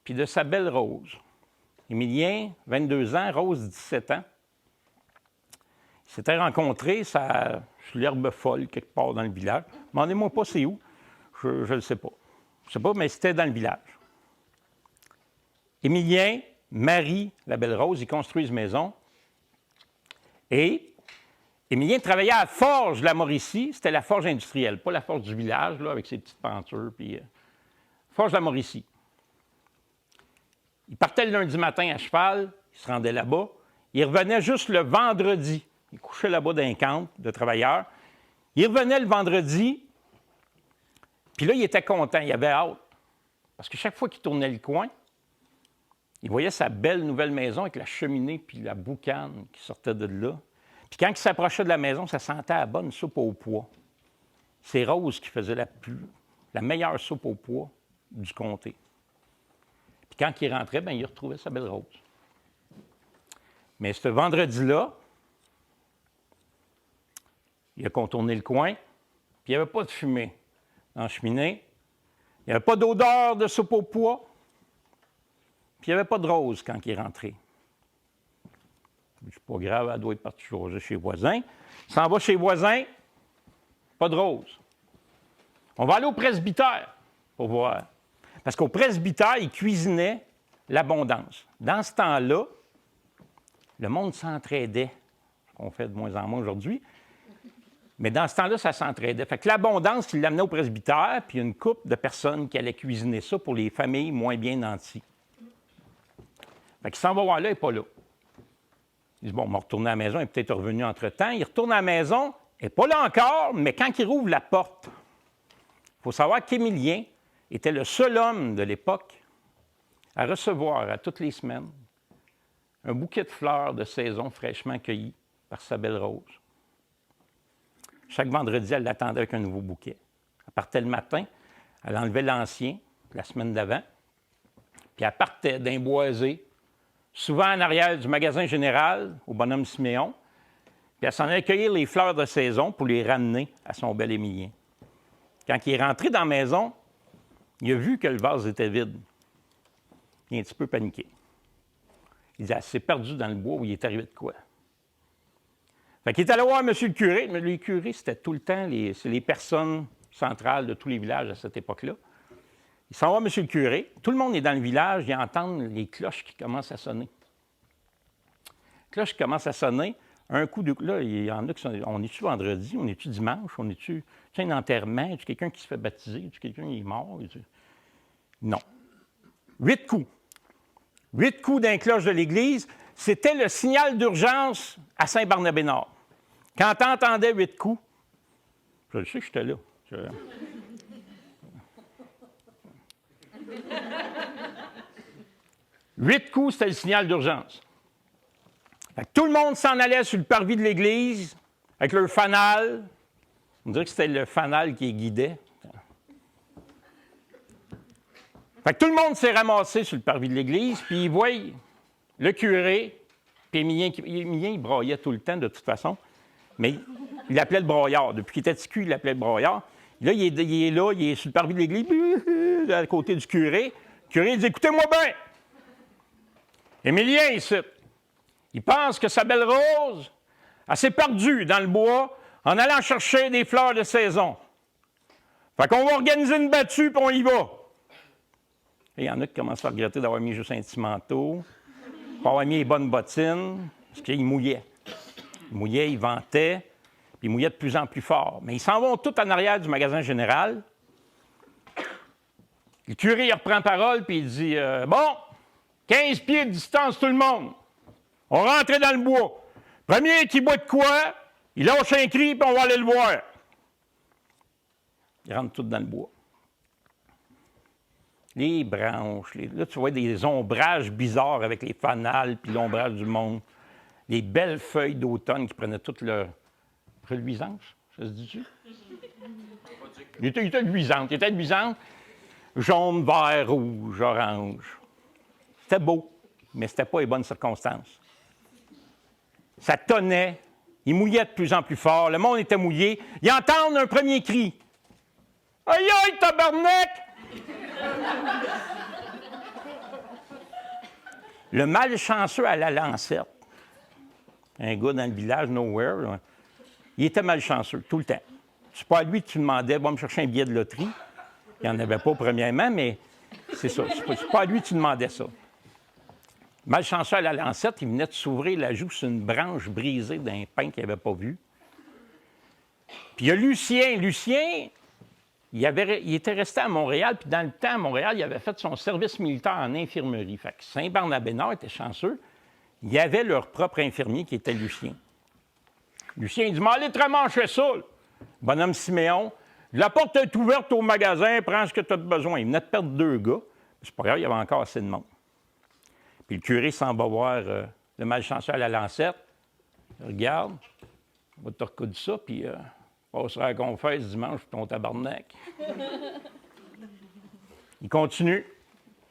puis de sa belle Rose. Émilien, 22 ans, Rose, 17 ans. Ils s'étaient rencontrés sur l'herbe folle, quelque part dans le village. Demandez-moi pas c'est où. Je ne le sais pas. Je ne sais pas, mais c'était dans le village. Émilien, Marie, la belle Rose, ils construisent maison. Et Émilien travaillait à la forge de la Mauricie. C'était la forge industrielle, pas la forge du village, là, avec ses petites pentures. Puis, forge de la Mauricie. Il partait le lundi matin à cheval, il se rendait là-bas. Il revenait juste le vendredi. Il couchait là-bas d'un camp de travailleurs. Il revenait le vendredi, puis là, il était content, il avait hâte. Parce que chaque fois qu'il tournait le coin, il voyait sa belle nouvelle maison avec la cheminée puis la boucane qui sortait de là. Puis quand il s'approchait de la maison, ça sentait la bonne soupe au pois. C'est Rose qui faisait la meilleure soupe au pois du comté. Puis quand il rentrait, bien, il retrouvait sa belle Rose. Mais ce vendredi-là, il a contourné le coin, puis il n'y avait pas de fumée dans la cheminée. Il n'y avait pas d'odeur de soupe au pois. Puis il n'y avait pas de Rose quand il est rentré. C'est pas grave, elle doit être partie chez les voisins. Il s'en va chez les voisins, pas de Rose. On va aller au presbytère pour voir. Parce qu'au presbytère, ils cuisinaient l'abondance. Dans ce temps-là, le monde s'entraidait, ce qu'on fait de moins en moins aujourd'hui. Mais dans ce temps-là, ça s'entraidait. Fait que l'abondance, il l'amenait au presbytère, puis il y a une couple de personnes qui allaient cuisiner ça pour les familles moins bien nanties. Fait qu'il s'en va voir là, il n'est pas là. Il dit, bon, on va retourner à la maison, il est peut-être revenu entre-temps. Il retourne à la maison, il n'est pas là encore, mais quand il rouvre la porte, il faut savoir qu'Émilien était le seul homme de l'époque à recevoir à toutes les semaines un bouquet de fleurs de saison fraîchement cueillies par sa belle Rose. Chaque vendredi, elle l'attendait avec un nouveau bouquet. Elle partait le matin, elle enlevait l'ancien, la semaine d'avant, puis elle partait d'un boisé, souvent en arrière du magasin général, au bonhomme Siméon, puis elle s'en allait cueillir les fleurs de saison pour les ramener à son bel Émilien. Quand il est rentré dans la maison, il a vu que le vase était vide. Il est un petit peu paniqué. Il dit, elle s'est perdue dans le bois où il est arrivé de quoi? Fait qu'il est allé voir M. le curé. Mais le curé, c'était tout le temps les personnes centrales de tous les villages à cette époque-là. Il s'en va voir M. le curé. Tout le monde est dans le village. Ils entendent les cloches qui commencent à sonner. Les cloches qui commencent à sonner. Un coup de... Là, il y en a qui sont... On est-tu vendredi? On est-tu dimanche? On est-tu... Tu sais, un enterrement? Y a-tu quelqu'un qui se fait baptiser? Y a-tu quelqu'un qui est mort? Non. 8 coups. 8 coups d'un cloche de l'église. C'était le signal d'urgence à Saint-Barnabé-Nord. Quand tu entendais 8 coups, je le sais que j'étais là. 8 coups, c'était le signal d'urgence. Tout le monde s'en allait sur le parvis de l'église avec leur fanal. On dirait que c'était le fanal qui les guidait. Fait que tout le monde s'est ramassé sur le parvis de l'église, puis ils voient le curé, puis Émilien, il braillait tout le temps, de toute façon, mais il l'appelait le broyard. Depuis qu'il était petit cul, il l'appelait le broyard. Là, il est là, il est sur le parvis de l'église, à côté du curé. Le curé, il dit, écoutez-moi bien. Émilien, ici, il pense que sa belle Rose, elle s'est perdue dans le bois en allant chercher des fleurs de saison. Fait qu'on va organiser une battue, puis on y va. Et il y en a qui commencent à regretter d'avoir mis juste un petit manteau, pas avoir mis les bonnes bottines, parce qu'il mouillait. Il mouillait, il ventait, puis il mouillait de plus en plus fort. Mais ils s'en vont tout en arrière du magasin général. Le curé, il reprend parole, puis il dit bon, 15 pieds de distance, tout le monde. On rentre dans le bois. Premier qui boit de quoi, il lâche un cri, puis on va aller le voir. Ils rentrent tous dans le bois. Les branches, là, tu vois des ombrages bizarres avec les fanales, puis l'ombrage du monde. Les belles feuilles d'automne qui prenaient toute leur reluisance, ça se dit-tu? Il était luisant. Jaune, vert, rouge, orange. C'était beau, mais c'était pas les bonnes circonstances. Ça tonnait, il mouillait de plus en plus fort, le monde était mouillé. Ils entendent un premier cri. « Aïe, aïe, tabarnak! » Le malchanceux à la lancette, un gars dans le village Nowhere, là, il était malchanceux tout le temps. C'est pas à lui que tu demandais, va me chercher un billet de loterie. Il n'y en avait pas premièrement, mais c'est ça. C'est pas à lui que tu demandais ça. Malchanceux à la lancette, il venait de s'ouvrir la joue sur une branche brisée d'un pin qu'il n'avait pas vu. Puis il y a Lucien. Lucien, il était resté à Montréal, puis dans le temps, à Montréal, il avait fait son service militaire en infirmerie. Fait que Saint-Barnabé-Nord était chanceux. Il y avait leur propre infirmier qui était Lucien. Lucien, il dit, mais allez te ramancher ça. Bonhomme Siméon, la porte est ouverte au magasin, prends ce que tu as besoin. Il venait de perdre 2 gars. C'est pas grave, il y avait encore assez de monde. Puis le curé s'en va voir le malchanceux à la lancette. Il regarde, on va te recoudre ça, puis passera à la confesse dimanche pour ton tabarnak. Il continue,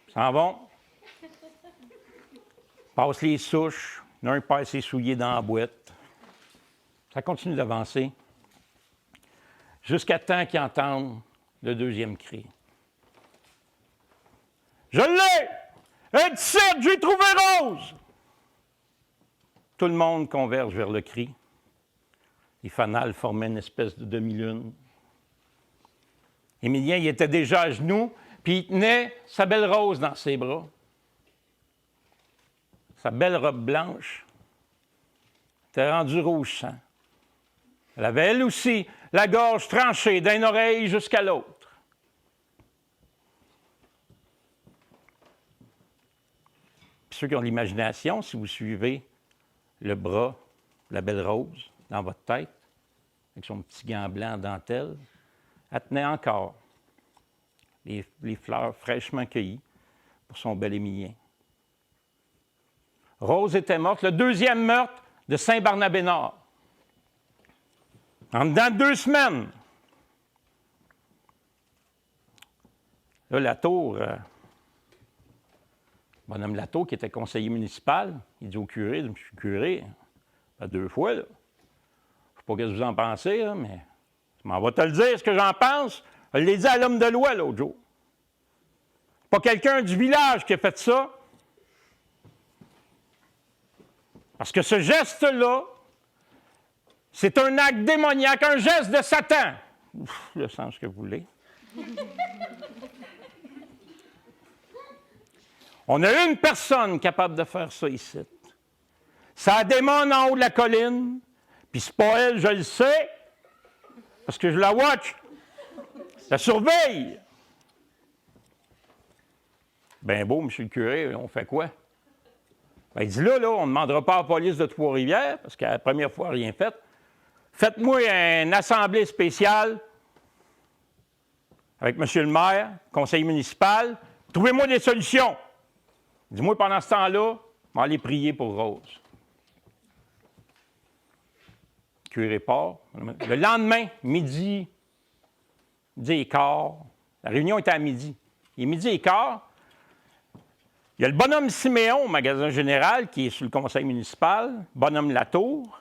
ils s'en vont. Passe les souches, l'un passe ses souliers dans la boîte. Ça continue d'avancer. Jusqu'à temps qu'ils entendent le deuxième cri. Je l'ai! Un 17, j'ai trouvé Rose! Tout le monde converge vers le cri. Les fanales formaient une espèce de demi-lune. Émilien, il était déjà à genoux, puis il tenait sa belle Rose dans ses bras. Sa belle robe blanche était rendue rouge sang. Elle avait, elle aussi, la gorge tranchée d'une oreille jusqu'à l'autre. Puis ceux qui ont l'imagination, si vous suivez le bras de la belle Rose dans votre tête, avec son petit gant blanc en dentelle, elle tenait encore les fleurs fraîchement cueillies pour son bel Émilien. Rose était morte, le deuxième meurtre de Saint-Barnabé-Nord. En dedans de 2 semaines. Là, Latour, bonhomme Latour, qui était conseiller municipal, il dit au curé, je suis curé, ça fait 2 fois, là. Je ne sais pas ce que vous en pensez, là, mais je m'en vais te le dire, ce que j'en pense. Je l'ai dit à l'homme de loi l'autre jour. Pas quelqu'un du village qui a fait ça. Parce que ce geste-là, c'est un acte démoniaque, un geste de Satan. Ouf, le sens que vous voulez. On a une personne capable de faire ça ici. Ça a des démon en haut de la colline, puis c'est pas elle, je le sais, parce que je la watch. La surveille. Ben beau, monsieur le curé, on fait quoi? Ben, il dit là, on ne demandera pas à la police de Trois-Rivières, parce qu'à la première fois, rien fait. Faites-moi une assemblée spéciale avec monsieur le maire, conseiller municipal. Trouvez-moi des solutions. Dis-moi, pendant ce temps-là, on va aller prier pour Rose. Le curé part. Le lendemain, midi et quart, la réunion était à midi. Il est 12h15. Il y a le bonhomme Siméon au magasin général qui est sur le conseil municipal, bonhomme Latour.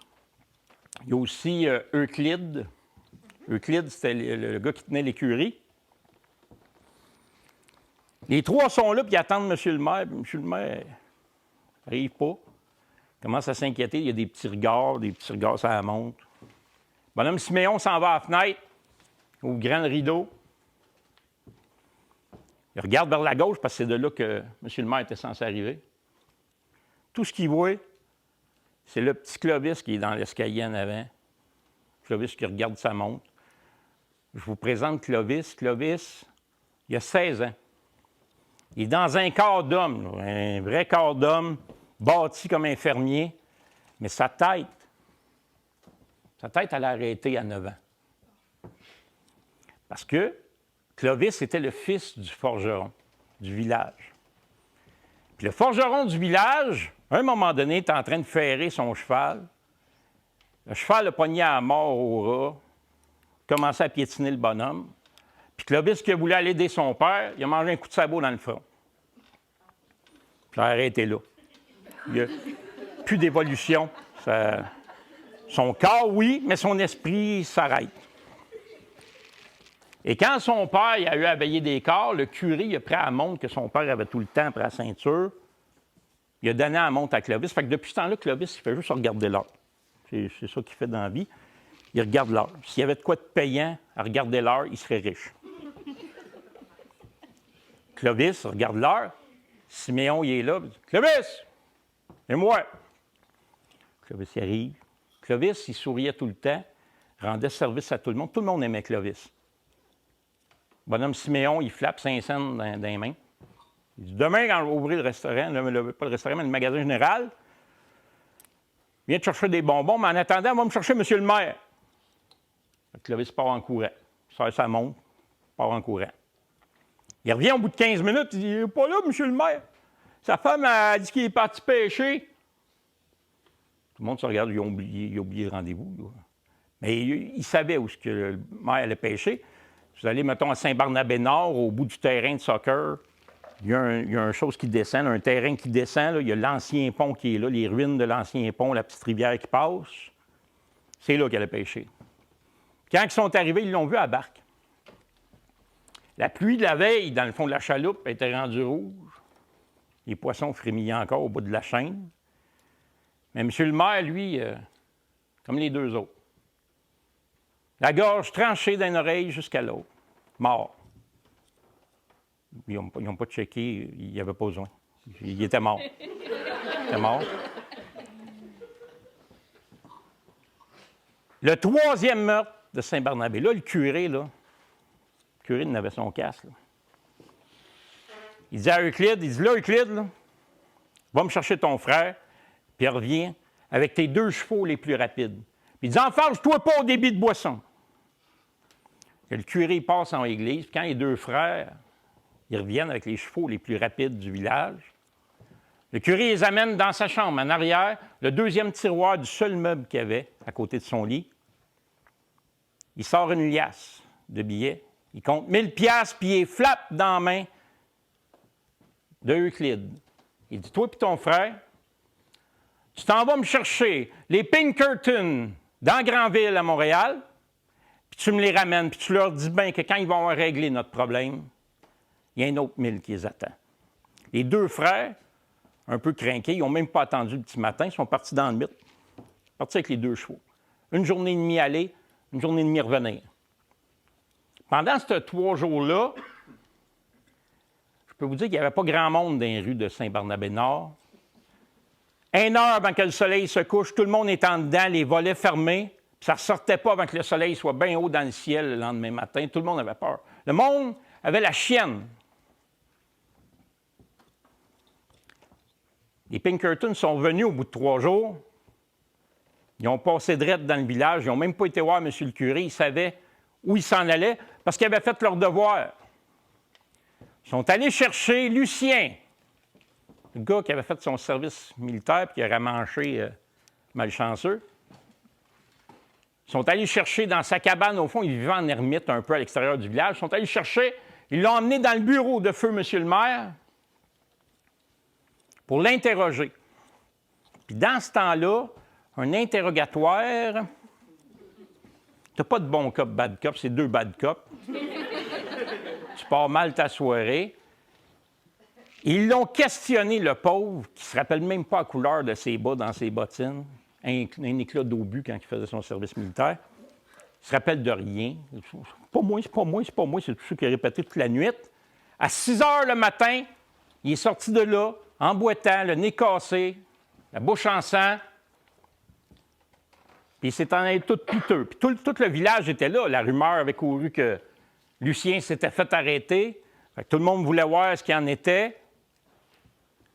Il y a aussi Euclide. Euclide, c'était le gars qui tenait l'écurie. Les trois sont là, puis ils attendent M. le maire. Puis M. le maire n'arrive pas. Il commence à s'inquiéter. Il y a des petits regards sur la montre. Bonhomme Siméon s'en va à la fenêtre, au grand rideau. Il regarde vers la gauche parce que c'est de là que M. le maire était censé arriver. Tout ce qu'il voit, c'est le petit Clovis qui est dans l'escalier en avant. Clovis qui regarde sa montre. Je vous présente Clovis. Clovis, il a 16 ans. Il est dans un corps d'homme, un vrai corps d'homme, bâti comme un fermier, mais sa tête, elle a arrêté à 9 ans. Parce que Clovis était le fils du forgeron du village. Puis le forgeron du village, à un moment donné, est en train de ferrer son cheval. Le cheval a pogné à mort au rat, commençait à piétiner le bonhomme. Puis Clovis, qui voulait aller aider son père, il a mangé un coup de sabot dans le front. Puis il a arrêté là. Il n'y a plus d'évolution. Son corps, oui, mais son esprit s'arrête. Et quand son père il a eu à veiller des corps, le curé il a pris à la montre que son père avait tout le temps après la ceinture. Il a donné à la montre à Clovis. Fait que depuis ce temps-là, Clovis, il fait juste regarder l'heure. C'est ça qu'il fait dans la vie. Il regarde l'heure. S'il y avait de quoi de payant à regarder l'heure, il serait riche. Clovis regarde l'heure. Siméon, il est là. Il dit, Clovis! Et moi? Clovis, il arrive. Clovis, il souriait tout le temps, rendait service à tout le monde. Tout le monde aimait Clovis. Bonhomme Siméon, il flappe 5 cents dans les mains. Il dit, demain, quand je vais ouvrir le restaurant, pas le restaurant, mais le magasin général, viens te chercher des bonbons, mais en attendant, va me chercher M. le maire. Clovis part en courant. Il sort sa montre, part en courant. Il revient au bout de 15 minutes, il dit, il n'est pas là, M. le maire. Sa femme a dit qu'il est parti pêcher. Tout le monde se regarde, il a oublié le rendez-vous. Là. Mais il savait où que le maire allait pêcher. Vous allez, mettons, à Saint-Barnabé-Nord, au bout du terrain de soccer, il y a une chose qui descend, un terrain qui descend. Là, il y a l'ancien pont qui est là, les ruines de l'ancien pont, la petite rivière qui passe. C'est là qu'elle a pêché. Quand ils sont arrivés, ils l'ont vu à la barque. La pluie de la veille, dans le fond de la chaloupe, était rendue rouge. Les poissons frémillaient encore au bout de la chaîne. Mais M. le maire, lui, comme les deux autres, la gorge tranchée d'une oreille jusqu'à l'autre, mort. Ils n'ont pas checké, il n'y avait pas besoin. Il était mort. Il était mort. Le troisième meurtre de Saint-Barnabé, là, le curé, il avait son casque. Là. Il dit à Euclide, Euclide, là, va me chercher ton frère, puis reviens avec tes 2 chevaux les plus rapides. Puis il dit, enfarge-toi pas au débit de boisson. Et le curé il passe en église, puis quand les 2 frères, ils reviennent avec les chevaux les plus rapides du village, le curé les amène dans sa chambre, en arrière, le 2e tiroir du seul meuble qu'il y avait, à côté de son lit. Il sort une liasse de billets, il compte 1000 piastres, puis il flappe dans la main de Euclide. Il dit, toi et ton frère, tu t'en vas me chercher les Pinkerton dans Granville, à Montréal, puis tu me les ramènes, puis tu leur dis bien que quand ils vont avoir réglé notre problème, il y a un autre 1000 qui les attend. Les 2 frères, un peu crinqués, ils n'ont même pas attendu le petit matin, ils sont partis dans le mythe. Partis avec les 2 chevaux. Une journée et demie aller, une journée et demie revenir. Pendant ces 3 jours-là, je peux vous dire qu'il n'y avait pas grand monde dans les rues de Saint-Barnabé-Nord. 1 heure avant que le soleil se couche, tout le monde est en dedans, les volets fermés, puis ça ne ressortait pas avant que le soleil soit bien haut dans le ciel le lendemain matin. Tout le monde avait peur. Le monde avait la chienne. Les Pinkerton sont venus au bout de 3 jours. Ils ont passé direct dans le village. Ils n'ont même pas été voir M. le curé. Ils savaient où ils s'en allaient parce qu'ils avaient fait leur devoir. Ils sont allés chercher Lucien, le gars qui avait fait son service militaire et qui a ramanché malchanceux. Ils sont allés chercher dans sa cabane, au fond, il vivait en ermite un peu à l'extérieur du village. Ils sont allés chercher Ils l'ont emmené dans le bureau de feu monsieur le maire pour l'interroger. Puis dans ce temps-là, un interrogatoire, t'as pas de bon cop, bad cop, c'est 2 bad cop. Tu pars mal ta soirée. Ils l'ont questionné, le pauvre, qui se rappelle même pas la couleur de ses bas dans ses bottines, un éclat d'obus quand il faisait son service militaire. Il se rappelle de rien. C'est pas moi, c'est pas moi, c'est pas moi, c'est tout ce qu'il a répété toute la nuit. À 6 heures le matin, il est sorti de là, en boitant, le nez cassé, la bouche en sang. Puis il s'est en allé tout piteux. Puis tout le village était là. La rumeur avait couru que Lucien s'était fait arrêter. Fait que tout le monde voulait voir ce qu'il en était.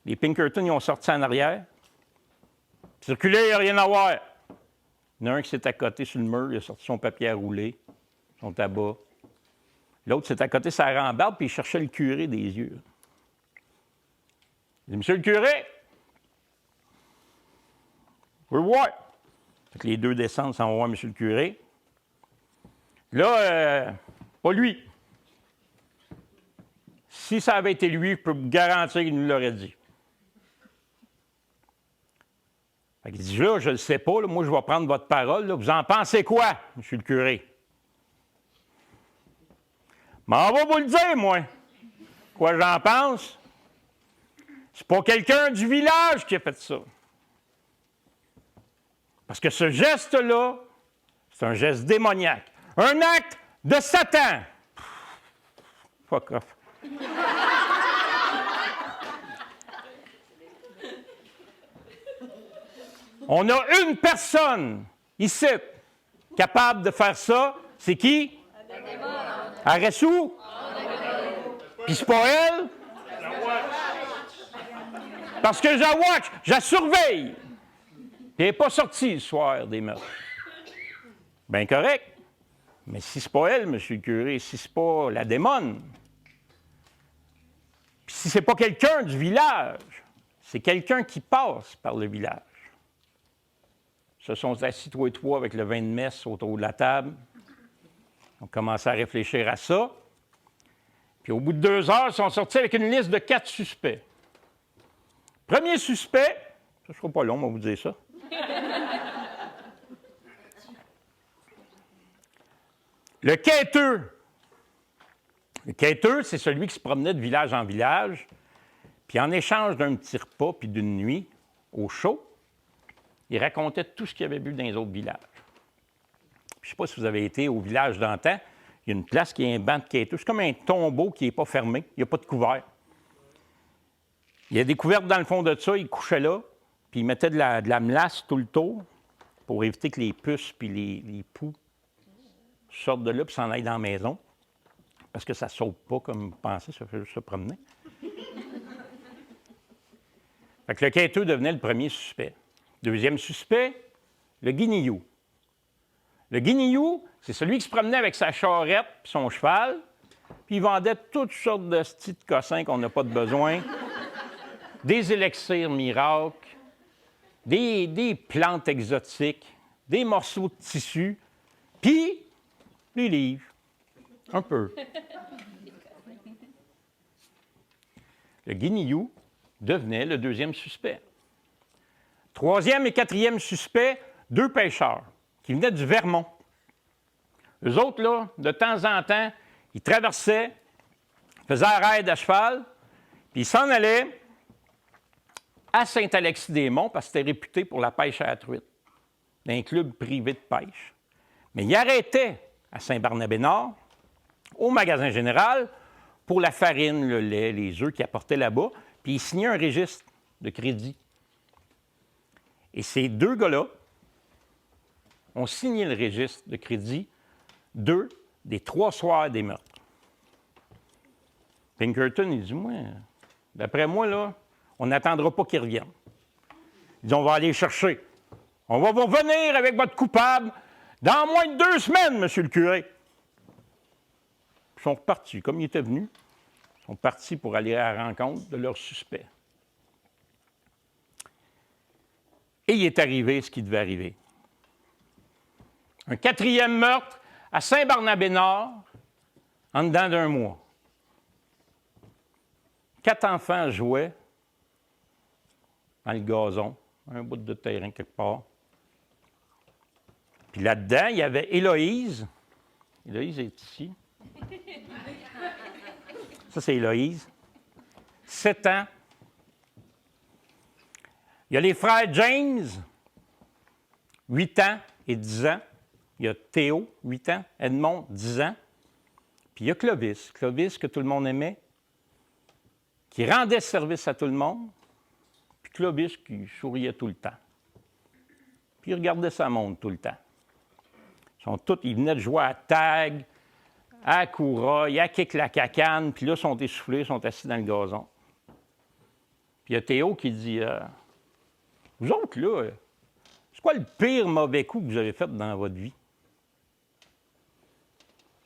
Les Pinkerton, ils ont sorti en arrière. Circulez, il n'y a rien à voir. Il y en a un qui s'est accoté sur le mur, il a sorti son papier à rouler, son tabac. L'autre s'est accoté sa rambarde, puis il cherchait le curé des yeux. Il dit, monsieur le curé, je veux voir. Fait que les deux descendent sans voir monsieur le curé. Là, pas lui. Si ça avait été lui, je peux vous garantir qu'il nous l'aurait dit. Fait qu'il dit, là, je ne le sais pas, là, moi, je vais prendre votre parole. Là. Vous en pensez quoi, monsieur le curé? M'en va vous le dire, moi. Quoi j'en pense? C'est pas quelqu'un du village qui a fait ça. Parce que ce geste-là, c'est un geste démoniaque. Un acte de Satan. Fuck off. On a une personne ici capable de faire ça. C'est qui? Aressou? Puis c'est pas elle? Parce que je la watch, je la surveille. Elle n'est pas sortie le soir des meurtres. Bien correct. Mais si c'est pas elle, monsieur le curé, si c'est pas la démone, puis si c'est pas quelqu'un du village, c'est quelqu'un qui passe par le village. Ils se sont assis tous et trois avec le vin de messe autour de la table. On commençait à réfléchir à ça. Puis au bout de 2 heures, ils sont sortis avec une liste de 4 suspects. Premier suspect, ça ne sera pas long, on va vous dire ça. Le quêteux. Le quêteux, c'est celui qui se promenait de village en village, puis en échange d'un petit repas puis d'une nuit au chaud, il racontait tout ce qu'il avait vu dans les autres villages. Je ne sais pas si vous avez été au village d'antan, il y a une place qui est un banc de quêteux. C'est comme un tombeau qui n'est pas fermé, il n'y a pas de couvert. Il y a des couvertes dans le fond de ça, il couchait là, puis il mettait de la melasse tout le tour pour éviter que les puces puis les poux sortent de là puis s'en aillent dans la maison. Parce que ça ne saute pas comme vous pensez, ça fait juste se promener. Fait que le quêteux devenait le premier suspect. Deuxième suspect, le guignillou. Le guignillou, c'est celui qui se promenait avec sa charrette et son cheval, puis il vendait toutes sortes de petits cossins qu'on n'a pas de besoin, des élixirs miracles, des plantes exotiques, des morceaux de tissu, puis des livres. Un peu. Le guignillou devenait le deuxième suspect. Troisième et quatrième suspect, 2 pêcheurs qui venaient du Vermont. Eux autres, là, de temps en temps, ils traversaient, faisaient un raid à cheval, puis ils s'en allaient à Saint-Alexis-des-Monts, parce que c'était réputé pour la pêche à la truite, d'un club privé de pêche. Mais ils arrêtaient à Saint-Barnabé-Nord, au magasin général, pour la farine, le lait, les œufs qu'ils apportaient là-bas, puis ils signaient un registre de crédit. Et ces 2 gars-là ont signé le registre de crédit 2 des 3 soirs des meurtres. Pinkerton, il dit, moi, d'après moi, là, on n'attendra pas qu'ils reviennent. Il dit, on va aller les chercher. On va vous revenir avec votre coupable dans moins de 2 semaines, monsieur le curé. Ils sont repartis, comme ils étaient venus. Ils sont partis pour aller à la rencontre de leurs suspects. Et il est arrivé ce qui devait arriver. Un 4e meurtre à Saint-Barnabé-Nord en dedans d'1 mois. 4 enfants jouaient dans le gazon, un bout de terrain quelque part. Puis là-dedans, il y avait Héloïse. Héloïse est ici. Ça, c'est Héloïse. 7 ans. Il y a les frères James, 8 ans et 10 ans. Il y a Théo, 8 ans. Edmond, 10 ans. Puis il y a Clovis. Clovis, que tout le monde aimait, qui rendait service à tout le monde. Puis Clovis, qui souriait tout le temps. Puis il regardait sa montre tout le temps. Ils venaient de jouer à tag, à couraille, à kick la cacane, puis là, ils sont essoufflés, ils sont assis dans le gazon. Puis il y a Théo qui dit vous autres, là, c'est quoi le pire mauvais coup que vous avez fait dans votre vie?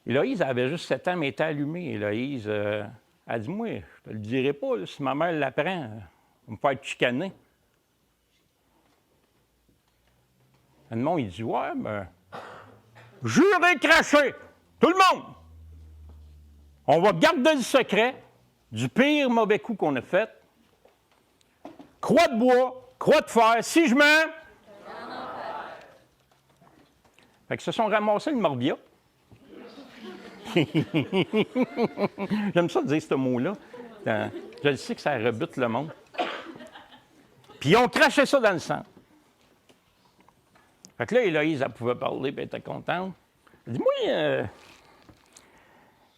Héloïse avait juste 7 ans, mais elle était allumée. Héloïse, elle dit moi, je te le dirai pas, là, si ma mère l'apprend, elle va me faire chicaner. Edmond, il dit ouais, ben. Jurez cracher! Tout le monde! On va garder le secret du pire mauvais coup qu'on a fait. Croix de bois, croix de fer, si je mens... Fait qu'ils se sont ramassés le morbia. J'aime ça dire ce mot-là. Je le sais que ça rebute le monde. Puis ils ont craché ça dans le sang. Fait que là, Héloïse, elle pouvait parler, puis elle était contente. Elle dit, moi,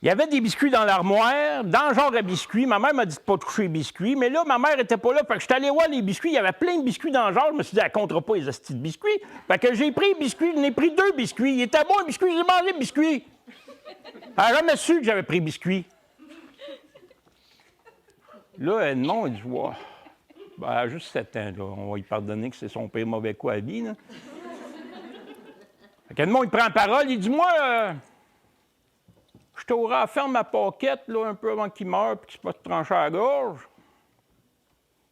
il y avait des biscuits dans l'armoire, dans le genre à biscuits. Ma mère m'a dit de pas toucher les biscuits, mais là, ma mère n'était pas là. Fait que je suis allé voir les biscuits. Il y avait plein de biscuits dans le genre. Je me suis dit, elle comptera pas les astis de biscuits. Fait que j'ai pris les biscuits, j'en ai pris 2 biscuits. Il était bon, les biscuits, j'ai mangé les biscuits. Elle n'a jamais su que j'avais pris biscuits. Là, Edmond, il dit, wow. Ben, elle a juste 7 ans, là. On va lui pardonner que c'est son pire mauvais coup à la vie, là. Edmond, il prend la parole, il dit, moi, je t'aurais ferme ma poquette, là, un peu avant qu'il meure, puis qu'il se passe trancher à la gorge.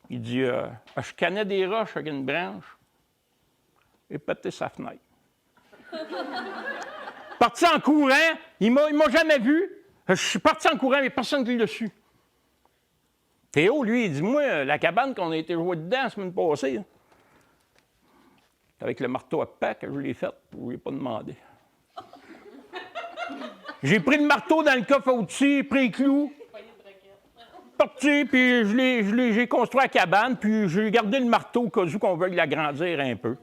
Il dit, je cannais des roches avec une branche et pété sa fenêtre. Parti en courant, il m'a jamais vu. Je suis parti en courant, mais personne ne l'a su. Théo, lui, il dit, moi, la cabane qu'on a été joué dedans la semaine passée, avec le marteau à pain que je l'ai fait, je ne lui ai pas demandé. J'ai pris le marteau dans le coffre au-dessus, pris les clous, parti, puis j'ai construit la cabane, puis j'ai gardé le marteau au cas où qu'on veuille l'agrandir un peu.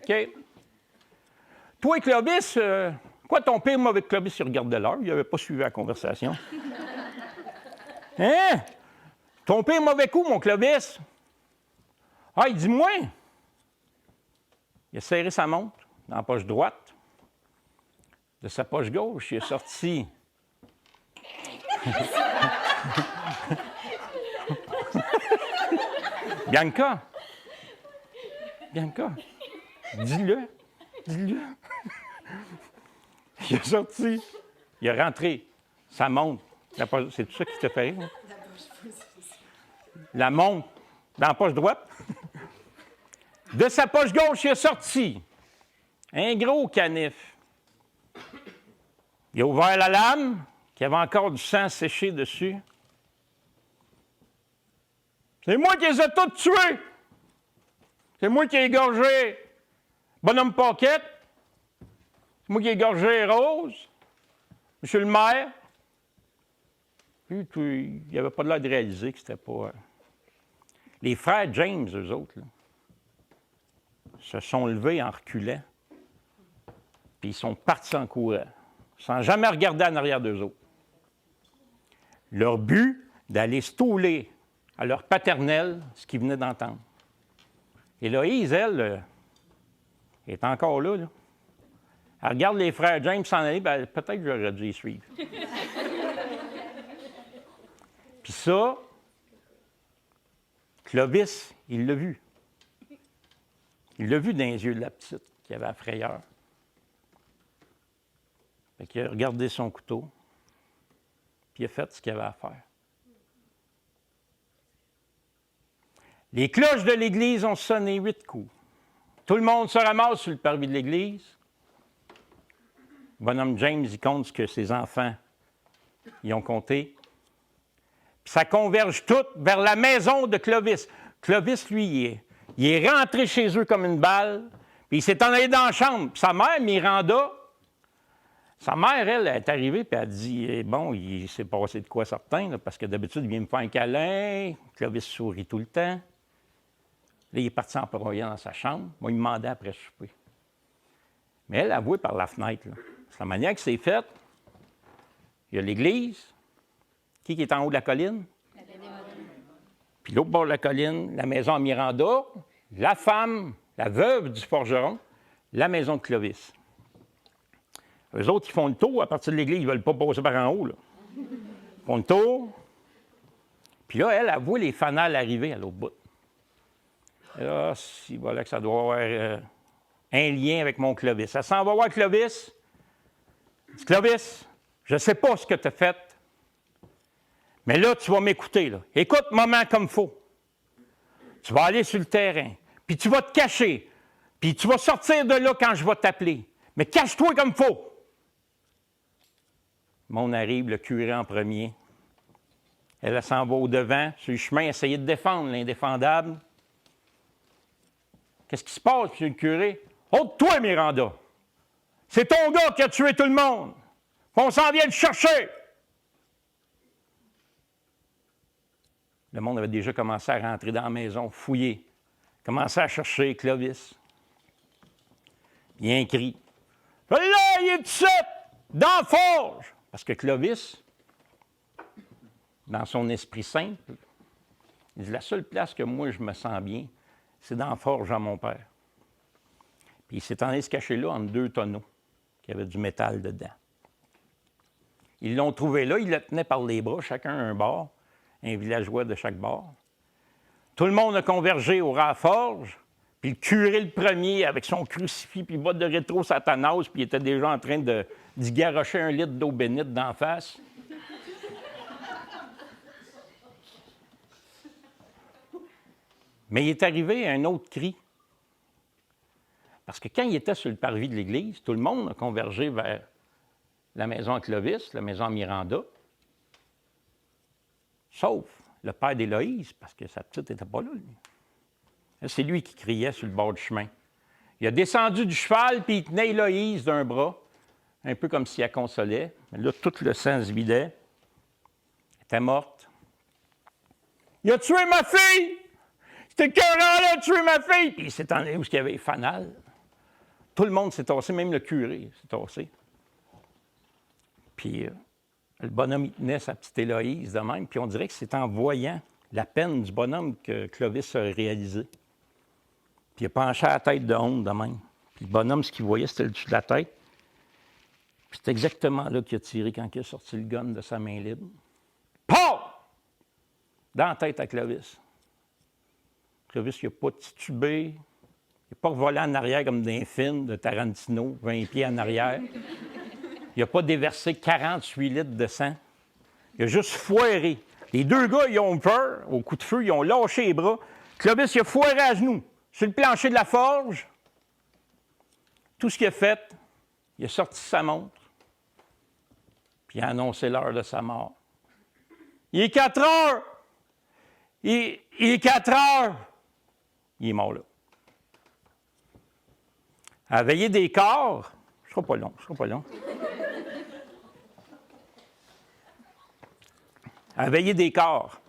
OK? Toi, Clovis, quoi ton pire mauvais Clovis, il regardait l'heure, il n'avait pas suivi la conversation. Hein? Ton pire mauvais coup, mon Clovis? Ah, il dit, moi, il a serré sa montre dans la poche droite. De sa poche gauche, il est sorti. Bianca, dis-le. Il est sorti. Il est rentré. Sa montre. C'est tout ça qui te fait rire? La montre dans la poche droite. De sa poche gauche, il est sorti un gros canif. Il a ouvert la lame, qui avait encore du sang séché dessus. C'est moi qui les ai tous tués! C'est moi qui ai égorgé Bonhomme Paquette. C'est moi qui ai égorgé Rose. Monsieur le maire. Puis, il n'y avait pas l'air de réaliser que c'était pas... Les frères James, eux autres, là, se sont levés en reculant, puis ils sont partis en courant, sans jamais regarder en arrière d'eux autres. Leur but, d'aller stouler à leur paternelle ce qu'ils venaient d'entendre. Héloïse, elle, est encore là, là. Elle regarde les frères James s'en aller, ben, peut-être que j'aurais dû les suivre. Puis ça, Clovis, il l'a vu. Il l'a vu dans les yeux de la petite qui avait la frayeur. Fait qu'il a regardé son couteau, puis il a fait ce qu'il avait à faire. Les cloches de l'église ont sonné 8 coups. Tout le monde se ramasse sur le parvis de l'église. Bonhomme James, il compte ce que ses enfants y ont compté. puis ça converge tout vers la maison de Clovis. Clovis, lui, il est rentré chez eux comme une balle, puis il s'est en allé dans la chambre. Puis sa mère, Miranda, sa mère, elle, est arrivée, puis elle dit, bon, il s'est passé de quoi certain, là, parce que d'habitude, il vient me faire un câlin. Clovis sourit tout le temps. Là, il est parti en broyant dans sa chambre. Moi, il me demandait après souper. Mais elle avouait par la fenêtre. Là. C'est la manière que c'est fait. Il y a l'église. Qui est en haut de la colline? Puis l'autre bord de la colline, la maison à Miranda, la femme, la veuve du forgeron, la maison de Clovis. Eux autres, ils font le tour. À partir de l'église, ils ne veulent pas passer par en haut. Là. Ils font le tour. Puis là, elle voit les fanales arriver à l'autre bout. Et là, si voilà que ça doit avoir un lien avec mon Clovis. Elle s'en va voir Clovis. Elle dit, Clovis, je ne sais pas ce que tu as fait, mais là, tu vas m'écouter. Là. Écoute, maman, comme il faut. Tu vas aller sur le terrain, puis tu vas te cacher, puis tu vas sortir de là quand je vais t'appeler. Mais cache-toi comme il faut. Mon arrive, le curé en premier. Elle s'en va au-devant, sur le chemin, essayer de défendre l'indéfendable. Qu'est-ce qui se passe, monsieur le curé? Ôte-toi, Miranda. C'est ton gars qui a tué tout le monde. On s'en vient le chercher. Le monde avait déjà commencé à rentrer dans la maison, fouiller, commencer à chercher Clovis. Il y a un cri. Là, il est tout seul, dans la forge. Parce que Clovis, dans son esprit simple, il dit, la seule place que moi je me sens bien, c'est dans la forge à mon père. Puis il s'est allé se cacher là entre 2 tonneaux qui avaient du métal dedans. Ils l'ont trouvé là, ils le tenaient par les bras, chacun un bord, un villageois de chaque bord. Tout le monde a convergé au Raforge, puis le curé le premier, avec son crucifix, puis botte de rétro satanas, puis il était déjà en train d'y garrocher 1 litre d'eau bénite d'en face. Mais il est arrivé un autre cri. Parce que quand il était sur le parvis de l'église, tout le monde a convergé vers la maison à Clovis, la maison à Miranda, sauf le père d'Éloïse, parce que sa petite n'était pas là, lui. C'est lui qui criait sur le bord du chemin. Il a descendu du cheval, puis il tenait Éloïse d'un bras, un peu comme s'il la consolait. Mais là, tout le sang se vidait. Elle était morte. « Il a tué ma fille! C'était écœurant-là, tué ma fille! » Puis il s'est en allé où il y avait les fanales. Tout le monde s'est tassé, même le curé s'est tassé. Puis le bonhomme, il tenait sa petite Éloïse de même, puis on dirait que c'est en voyant la peine du bonhomme que Clovis a réalisé. Puis il a penché la tête de honte de même. Puis le bonhomme, ce qu'il voyait, c'était le dessus de la tête. Puis c'est exactement là qu'il a tiré quand il a sorti le gun de sa main libre. PAH! Dans la tête à Clovis. Clovis, il n'a pas titubé. Il n'a pas revolé en arrière comme d'un film de Tarantino, 20 pieds en arrière. Il n'a pas déversé 48 litres de sang. Il a juste foiré. Les 2 gars, ils ont peur. Au coup de feu, ils ont lâché les bras. Clovis, il a foiré à genoux. Sur le plancher de la forge, tout ce qu'il a fait, il a sorti sa montre, puis il a annoncé l'heure de sa mort. Il est 4 heures! Il est 4 heures! Il est mort là. À veiller des corps, je ne serai pas long. À veiller des corps,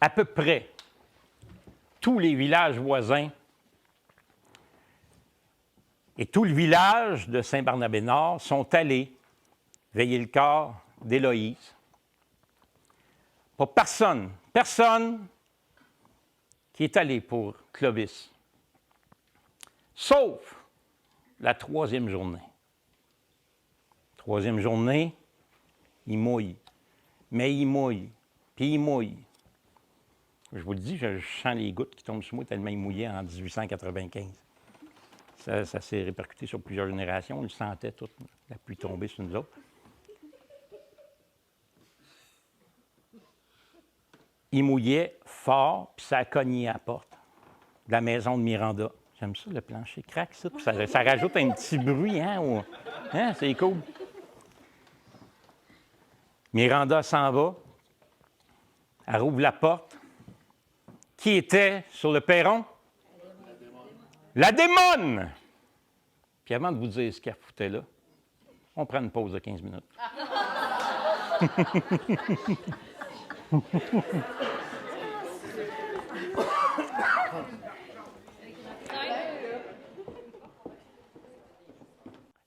à peu près tous les villages voisins et tout le village de Saint-Barnabé-Nord sont allés veiller le corps d'Éloïse. Pas personne qui est allé pour Clovis, sauf la 3e journée. 3e journée, il mouille, mais il mouille, puis il mouille. Je vous le dis, je sens les gouttes qui tombent sur moi tellement il mouillait en 1895. Ça s'est répercuté sur plusieurs générations. On le sentait toute la pluie tomber sur nous autres. Il mouillait fort, puis ça a cogné à la porte de la maison de Miranda. J'aime ça, le plancher craque, ça. Puis ça rajoute un petit bruit, hein? C'est cool. Miranda s'en va. Elle rouvre la porte. Qui était sur le perron? La démone! Puis avant de vous dire ce qu'elle foutait là, on prend une pause de 15 minutes.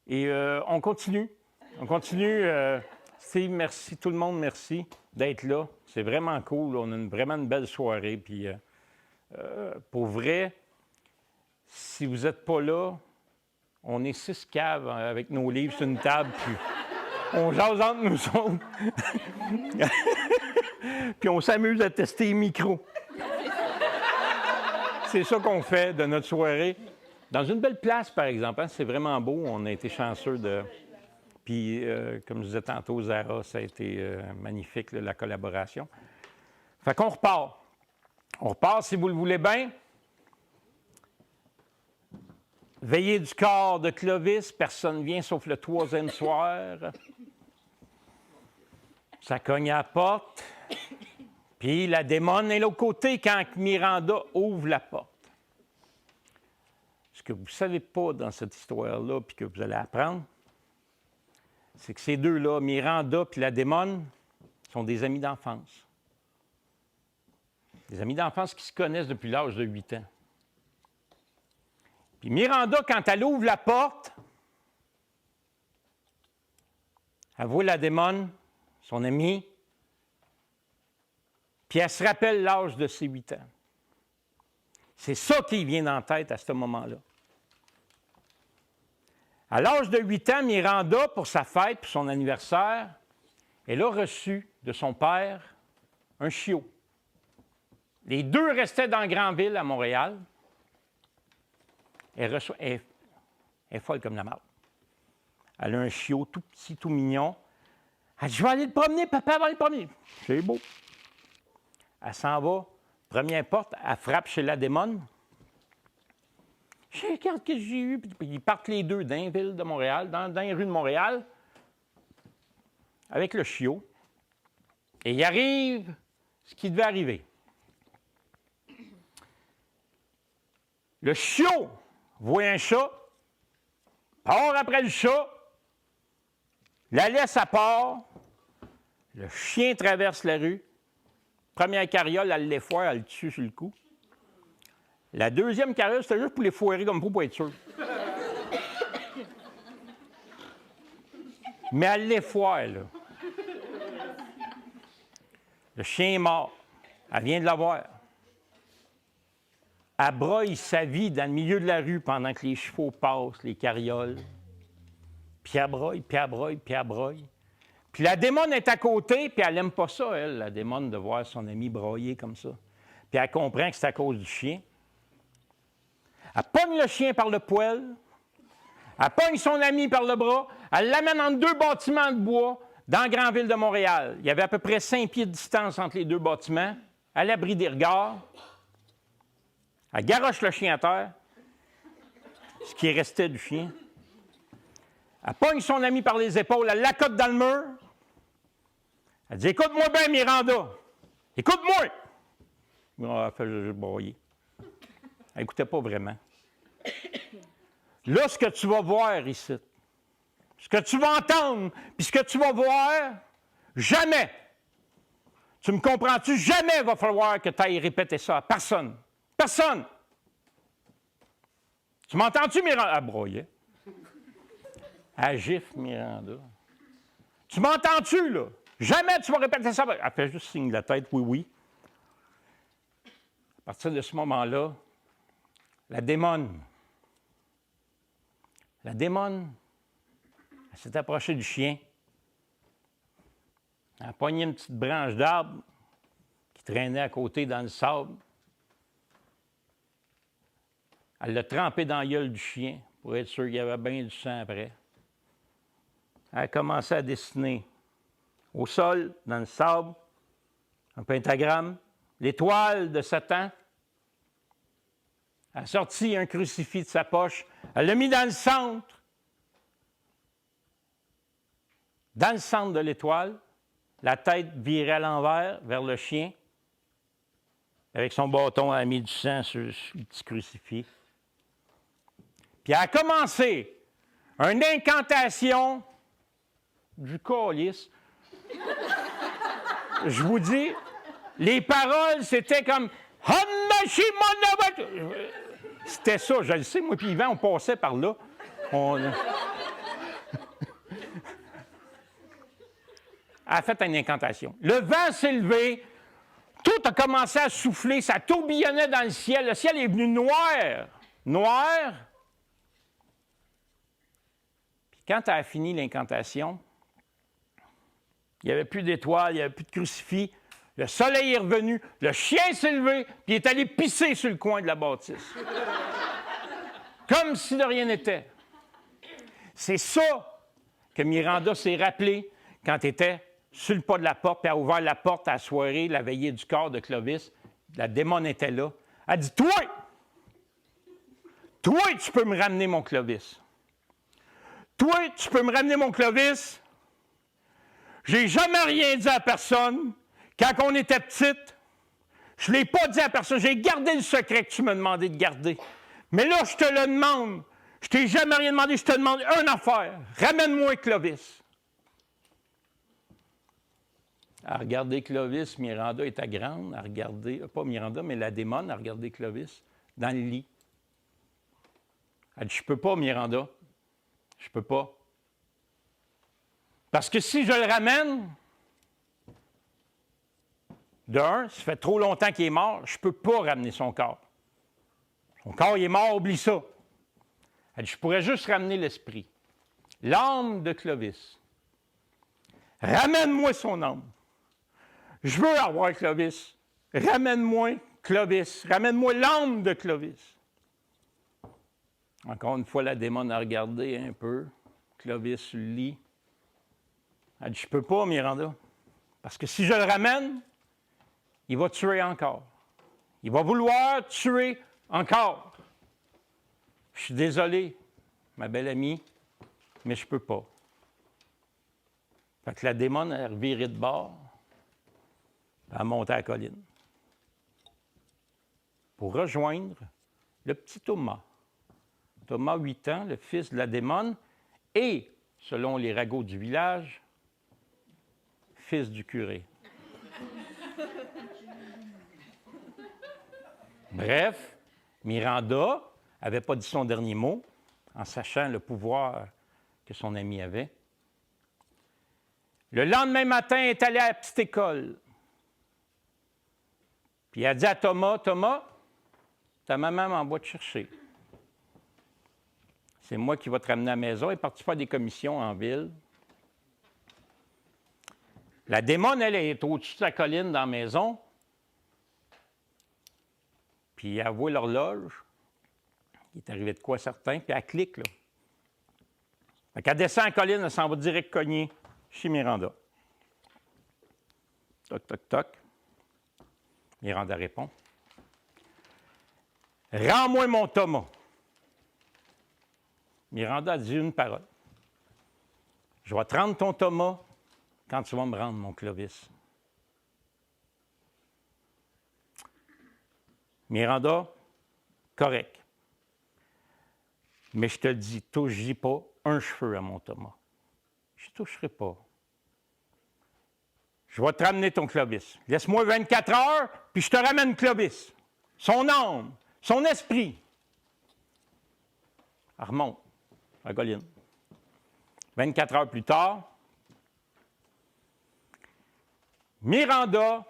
Et on continue. On continue. Steve, merci. Tout le monde, merci d'être là. C'est vraiment cool. On a vraiment une belle soirée. Puis, pour vrai, si vous n'êtes pas là, on est 6 caves avec nos livres sur une table. Puis on jase entre nous autres. Puis on s'amuse à tester les micros. C'est ça qu'on fait de notre soirée. Dans une belle place, par exemple. Hein, c'est vraiment beau. On a été chanceux de... Puis, comme je disais tantôt, Zara, ça a été magnifique, là, la collaboration. Fait qu'on repart. On repart, si vous le voulez bien. Veillée du corps de Clovis, personne ne vient sauf le 3e soir. Ça cogne à la porte. Puis la démone est de l'autre côté quand Miranda ouvre la porte. Ce que vous ne savez pas dans cette histoire-là, puis que vous allez apprendre, c'est que ces deux-là, Miranda et la démone, sont des amis d'enfance. Des amis d'enfance qui se connaissent depuis l'âge de 8 ans. Puis Miranda, quand elle ouvre la porte, elle voit la démone, son amie, puis elle se rappelle l'âge de ses 8 ans. C'est ça qui vient en tête à ce moment-là. À l'âge de 8 ans, Miranda, pour sa fête, pour son anniversaire, elle a reçu de son père un chiot. Les deux restaient dans Granville, à Montréal. Elle est folle comme la marde. Elle a un chiot tout petit, tout mignon. Elle dit, je vais aller le promener, papa va aller le promener. C'est beau. Elle s'en va. Première porte, elle frappe chez la démone. Je regarde que j'ai eu. Puis ils partent les deux dans les villes de Montréal, dans les rues de Montréal, avec le chiot. Et il arrive ce qui devait arriver. Le chiot voit un chat, part après le chat, la laisse à part, le chien traverse la rue, première carriole, elle l'effoire, elle le tue sur le coup. La deuxième carriole, c'était juste pour les foirer comme pour être sûr. Mais elle l'effoire, là. Le chien est mort. Elle vient de l'avoir. Elle broye sa vie dans le milieu de la rue pendant que les chevaux passent, les carrioles. Puis elle broye, puis elle broye, puis elle broye. Puis la démone est à côté, puis elle n'aime pas ça, elle, la démone, de voir son ami broyer comme ça. Puis elle comprend que c'est à cause du chien. Elle pogne le chien par le poil. Elle pogne son ami par le bras. Elle l'amène entre deux bâtiments de bois dans Granville de Montréal. Il y avait à peu près 5 pieds de distance entre les deux bâtiments, à l'abri des regards. Elle garoche le chien à terre, ce qui restait du chien. Elle pogne son ami par les épaules, elle l'accote dans le mur. Elle dit, écoute-moi bien, Miranda. Écoute-moi. Elle fait juste broyer. Elle n'écoutait pas vraiment. Là, ce que tu vas voir ici, ce que tu vas entendre, puis ce que tu vas voir, jamais, tu me comprends-tu, jamais il va falloir que tu ailles répéter ça à personne. Personne. Tu m'entends-tu, Miranda? Elle broyait. Elle gifle, Miranda. Tu m'entends-tu, là? Jamais tu vas répéter ça. Elle fait juste signe de la tête, oui, oui. À partir de ce moment-là, la démone, elle s'est approchée du chien. Elle a pogné une petite branche d'arbre qui traînait à côté dans le sable. Elle l'a trempé dans la gueule du chien pour être sûr qu'il y avait bien du sang après. Elle a commencé à dessiner au sol, dans le sable, un pentagramme, l'étoile de Satan. Elle a sorti un crucifix de sa poche. Elle l'a mis dans le centre. Dans le centre de l'étoile. la tête virée à l'envers vers le chien, avec son bâton, elle a mis du sang sur le petit crucifix. Puis elle a commencé une incantation du calice. Je vous dis, les paroles, c'était comme c'était ça, je le sais, moi puis Yvan, on passait par là. Elle a fait une incantation. Le vent s'est levé, tout a commencé à souffler, ça tourbillonnait dans le ciel. Le ciel est venu noir. Noir. Puis quand elle a fini l'incantation, il n'y avait plus d'étoiles, il n'y avait plus de crucifix. Le soleil est revenu, le chien s'est levé, puis il est allé pisser sur le coin de la bâtisse. Comme si de rien n'était. C'est ça que Miranda s'est rappelé quand elle était sur le pas de la porte, puis elle a ouvert la porte à la soirée, la veillée du corps de Clovis. La démon était là. Elle dit, toi, tu peux me ramener mon Clovis. Toi, tu peux me ramener mon Clovis. J'ai jamais rien dit à personne. Quand on était petite, je ne l'ai pas dit à personne. J'ai gardé le secret que tu m'as demandé de garder. Mais là, je te le demande. Je t'ai jamais rien demandé. Je te demande une affaire. Ramène-moi Clovis. À regarder Clovis, Miranda était grande. À regarder, pas Miranda, mais la démon, à regarder Clovis dans le lit. Elle dit, je peux pas, Miranda. Je peux pas. Parce que si je le ramène, ça fait trop longtemps qu'il est mort, je ne peux pas ramener son corps. Son corps, il est mort, oublie ça. Elle dit, je pourrais juste ramener l'esprit. L'âme de Clovis. Ramène-moi son âme. Je veux avoir Clovis. Ramène-moi Clovis. Ramène-moi l'âme de Clovis. Encore une fois, la démon a regardé un peu. Clovis sur le lit. Elle dit, je ne peux pas, Miranda. Parce que si je le ramène, il va tuer encore. Il va vouloir tuer encore. Je suis désolé, ma belle amie, mais je ne peux pas. Fait que la démon a reviré de bord, elle a monté à la colline pour rejoindre le petit Thomas. Thomas, 8 ans, le fils de la démon, et, selon les ragots du village, fils du curé. Bref, Miranda n'avait pas dit son dernier mot, en sachant le pouvoir que son ami avait. Le lendemain matin, elle est allée à la petite école. Puis elle a dit à Thomas, Thomas, ta maman m'envoie te chercher. C'est moi qui vais te ramener à la maison. Elle est partie faire des commissions en ville. La démon, elle est au-dessus de la colline dans la maison. Puis elle voit l'horloge. Il est arrivé de quoi certain, puis elle clique, là. Fait qu'elle descend la colline, elle s'en va direct cogner chez Miranda. Toc, toc, toc. Miranda répond. « Rends-moi mon Thomas. » Miranda a dit une parole. « Je vais te rendre ton Thomas quand tu vas me rendre mon Clovis. » Miranda, correct. Mais je te dis, touche pas un cheveu à mon Thomas. Je ne toucherai pas. Je vais te ramener ton Clovis. Laisse-moi 24 heures, puis je te ramène Clovis. Son âme, son esprit. Elle remonte à la colline. 24 heures plus tard, Miranda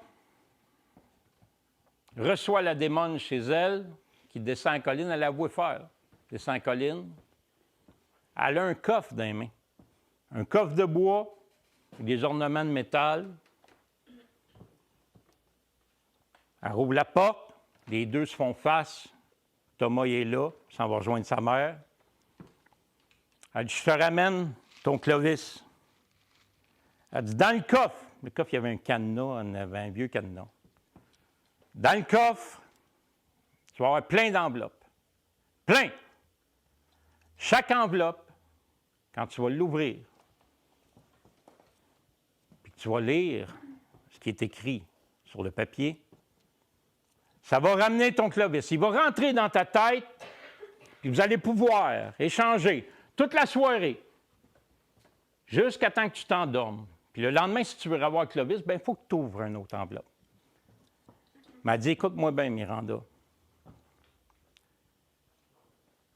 reçoit la démon chez elle, qui descend la colline, elle la voit faire. Descend la colline. Elle a un coffre dans les mains. Un coffre de bois, avec des ornements de métal. Elle rouvre la porte, les deux se font face. Thomas il est là, il s'en va rejoindre sa mère. Elle dit, je te ramène ton Clovis. Elle dit, dans le coffre il y avait un cadenas, on avait un vieux cadenas. Dans le coffre, tu vas avoir plein d'enveloppes. Plein! Chaque enveloppe, quand tu vas l'ouvrir, puis tu vas lire ce qui est écrit sur le papier. Ça va ramener ton Clovis. Il va rentrer dans ta tête, puis vous allez pouvoir échanger toute la soirée jusqu'à temps que tu t'endormes. Puis le lendemain, si tu veux revoir Clovis, bien, il faut que tu ouvres une autre enveloppe. Il m'a dit, écoute-moi bien, Miranda. Il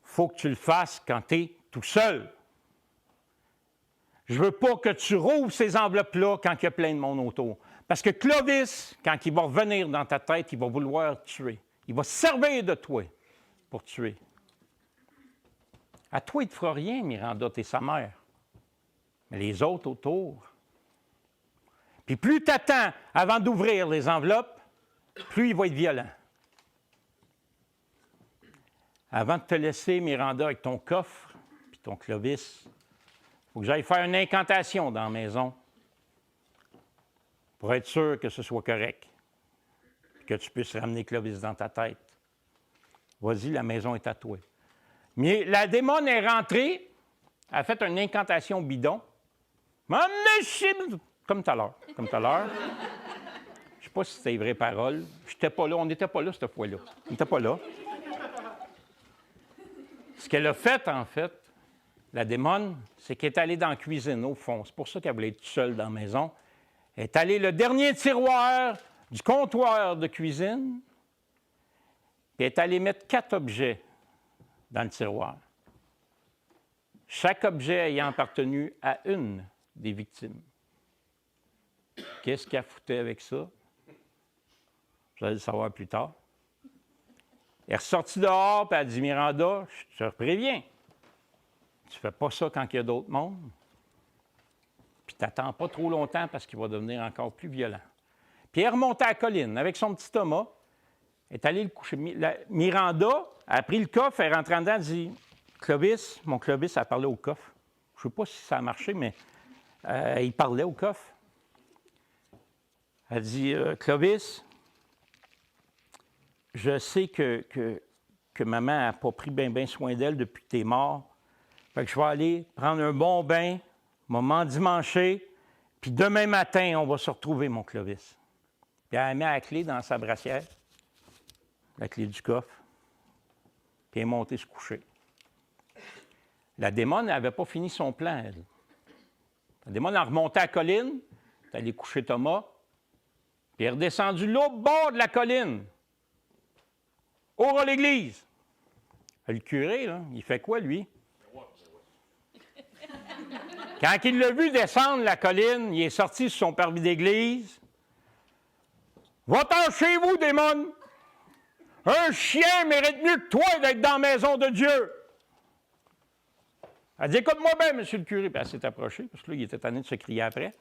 faut que tu le fasses quand tu es tout seul. Je veux pas que tu rouvres ces enveloppes-là quand il y a plein de monde autour. Parce que Clovis, quand il va revenir dans ta tête, il va vouloir tuer. Il va se servir de toi pour tuer. À toi, il ne te fera rien, Miranda, t'es sa mère. Mais les autres autour. Puis plus tu attends avant d'ouvrir les enveloppes, plus il va être violent. Avant de te laisser, Miranda, avec ton coffre puis ton Clovis, il faut que j'aille faire une incantation dans la maison pour être sûr que ce soit correct, que tu puisses ramener Clovis dans ta tête. Vas-y, la maison est à toi. Mais la démone est rentrée, elle a fait une incantation bidon. Comme tout à l'heure. Je ne sais pas si c'était les vraies paroles. J'étais pas là, on n'était pas là cette fois-là. On n'était pas là. Ce qu'elle a fait, en fait, la démone, c'est qu'elle est allée dans la cuisine, au fond. C'est pour ça qu'elle voulait être seule dans la maison. Elle est allée le dernier tiroir du comptoir de cuisine, puis elle est allée mettre 4 objets dans le tiroir. Chaque objet ayant appartenu à une des victimes. Qu'est-ce qu'elle foutait avec ça? Vous allez le savoir plus tard. Elle est ressortie dehors, puis elle a dit, Miranda, je te préviens, tu ne fais pas ça quand il y a d'autres mondes. Puis tu n'attends pas trop longtemps parce qu'il va devenir encore plus violent. Puis elle est remontée à la colline avec son petit Thomas. Elle est allée le coucher. Miranda a pris le coffre, elle est rentrée en dedans, elle dit, Clovis, mon Clovis, elle parlait au coffre. Je ne sais pas si ça a marché, mais il parlait au coffre. Elle dit, Clovis, je sais que maman n'a pas pris bien soin d'elle depuis que tu es mort. Fait que je vais aller prendre un bon bain, m'endimancher, puis demain matin, on va se retrouver, mon Clovis. Puis elle met la clé dans sa brassière, la clé du coffre, puis elle est montée se coucher. La démone n'avait pas fini son plan, elle. La démone a remonté à la colline, est allée coucher Thomas, puis elle est redescendue là, au bord de la colline. Au l'église. Le curé, là, il fait quoi, lui? Quand il l'a vu descendre la colline, il est sorti sur son parvis d'église. Va-t'en chez vous, démon! Un chien mérite mieux que toi d'être dans la maison de Dieu. Elle dit, écoute-moi bien, monsieur le curé. Puis elle s'est approchée, parce que là, il était tanné de se crier après.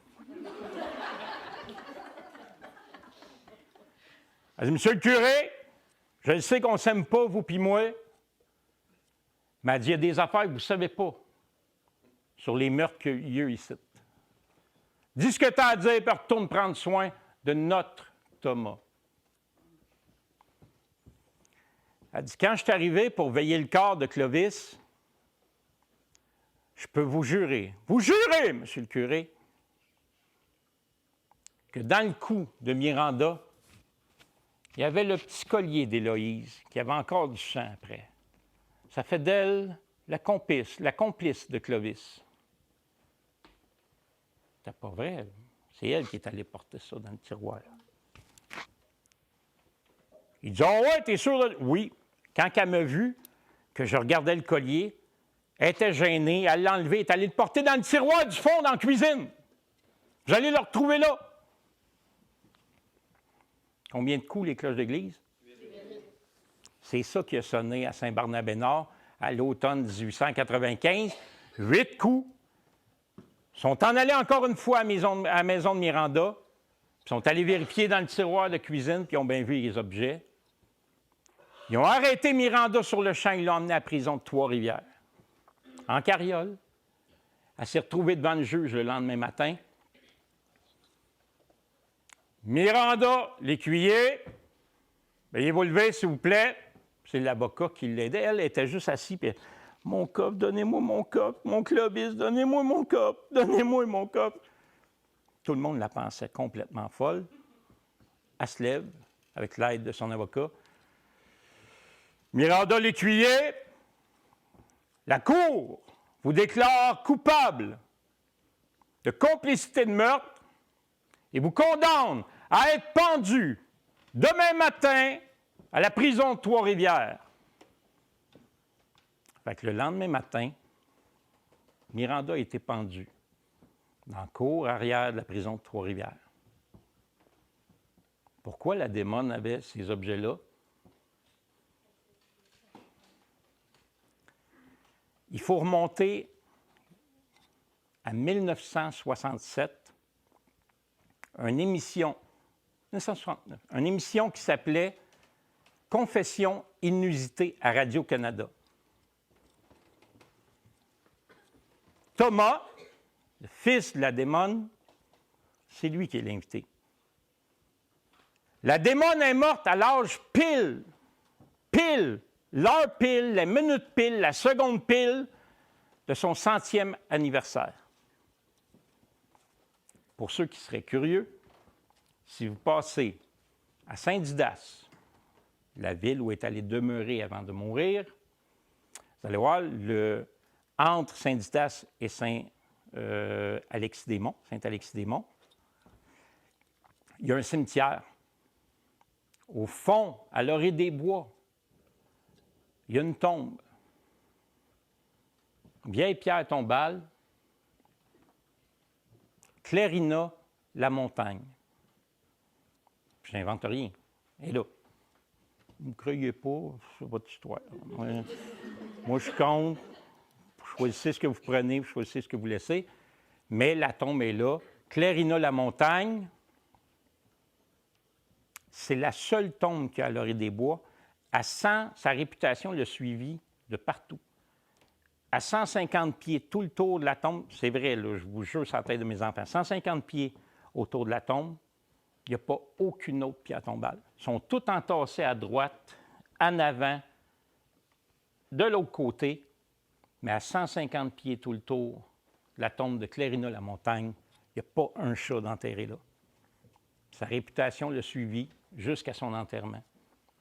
Elle dit, monsieur le curé, je sais qu'on ne s'aime pas, vous puis moi. Mais elle dit, il y a des affaires que vous ne savez pas sur les meurtres qu'il y a eu ici. Dis ce que tu as à dire, puis retourne prendre soin de notre Thomas. Elle dit, quand je suis arrivé pour veiller le corps de Clovis, je peux vous jurer, monsieur le curé, que dans le cou de Miranda, il y avait le petit collier d'Éloïse, qui avait encore du sang après. Ça fait d'elle la complice de Clovis. C'est pas vrai. C'est elle qui est allée porter ça dans le tiroir. Il dit, oh ouais, t'es sûr de... Oui. Quand elle m'a vu que je regardais le collier, elle était gênée, elle l'a enlevé, elle est allée le porter dans le tiroir du fond, dans la cuisine. Vous allez le retrouver là. Combien de coups les cloches d'église? C'est ça qui a sonné à Saint-Barnabé-Nord à l'automne 1895. 8 coups. Ils sont en allés encore une fois à la maison de Miranda. Ils sont allés vérifier dans le tiroir de cuisine, puis ils ont bien vu les objets. Ils ont arrêté Miranda sur le champ, ils l'ont emmenée à la prison de Trois-Rivières. En carriole. Elle s'est retrouvée devant le juge le lendemain matin. Miranda, l'écuyer, veuillez vous lever, s'il vous plaît. C'est l'avocat qui l'aidait. Elle était juste assise, puis mon coffre, donnez-moi mon coffre. Mon Clovis, donnez-moi mon coffre. Donnez-moi mon coffre. Tout le monde la pensait complètement folle. Elle se lève avec l'aide de son avocat. Miranda Lécuyer, la Cour vous déclare coupable de complicité de meurtre et vous condamne à être pendu demain matin à la prison de Trois-Rivières. Fait que le lendemain matin, Miranda a été pendue dans la cour arrière de la prison de Trois-Rivières. Pourquoi la démone avait ces objets-là? Il faut remonter à 1967, une émission qui s'appelait Confession inusitée à Radio-Canada. Thomas, le fils de la démone, c'est lui qui est l'invité. La démone est morte à l'âge pile, l'heure pile, la minute pile, la seconde pile de son 100e anniversaire. Pour ceux qui seraient curieux, si vous passez à Saint-Didas, la ville où est allé demeurer avant de mourir, vous allez voir, entre Saint-Didas et Saint-Alexis-des-Monts, il y a un cimetière. Au fond, à l'orée des bois, il y a une tombe. Une vieille pierre tombale, Clarina la montagne. Je n'invente rien. Elle est là. Vous ne me croyez pas, c'est votre histoire. Moi, je compte. Vous choisissez ce que vous prenez, vous choisissez ce que vous laissez. Mais la tombe est là. Clarina la montagne, c'est la seule tombe qu'il y a à l'orée des bois. Sa réputation l'a suivi de partout. À 150 pieds tout le tour de la tombe, c'est vrai, là, je vous jure, c'est la tête de mes enfants, 150 pieds autour de la tombe, il n'y a pas aucune autre pierre tombale. Ils sont tous entassés à droite, en avant, de l'autre côté, mais à 150 pieds tout le tour de la tombe de Clarina la montagne, il n'y a pas un chat d'enterré là. Sa réputation l'a suivi jusqu'à son enterrement.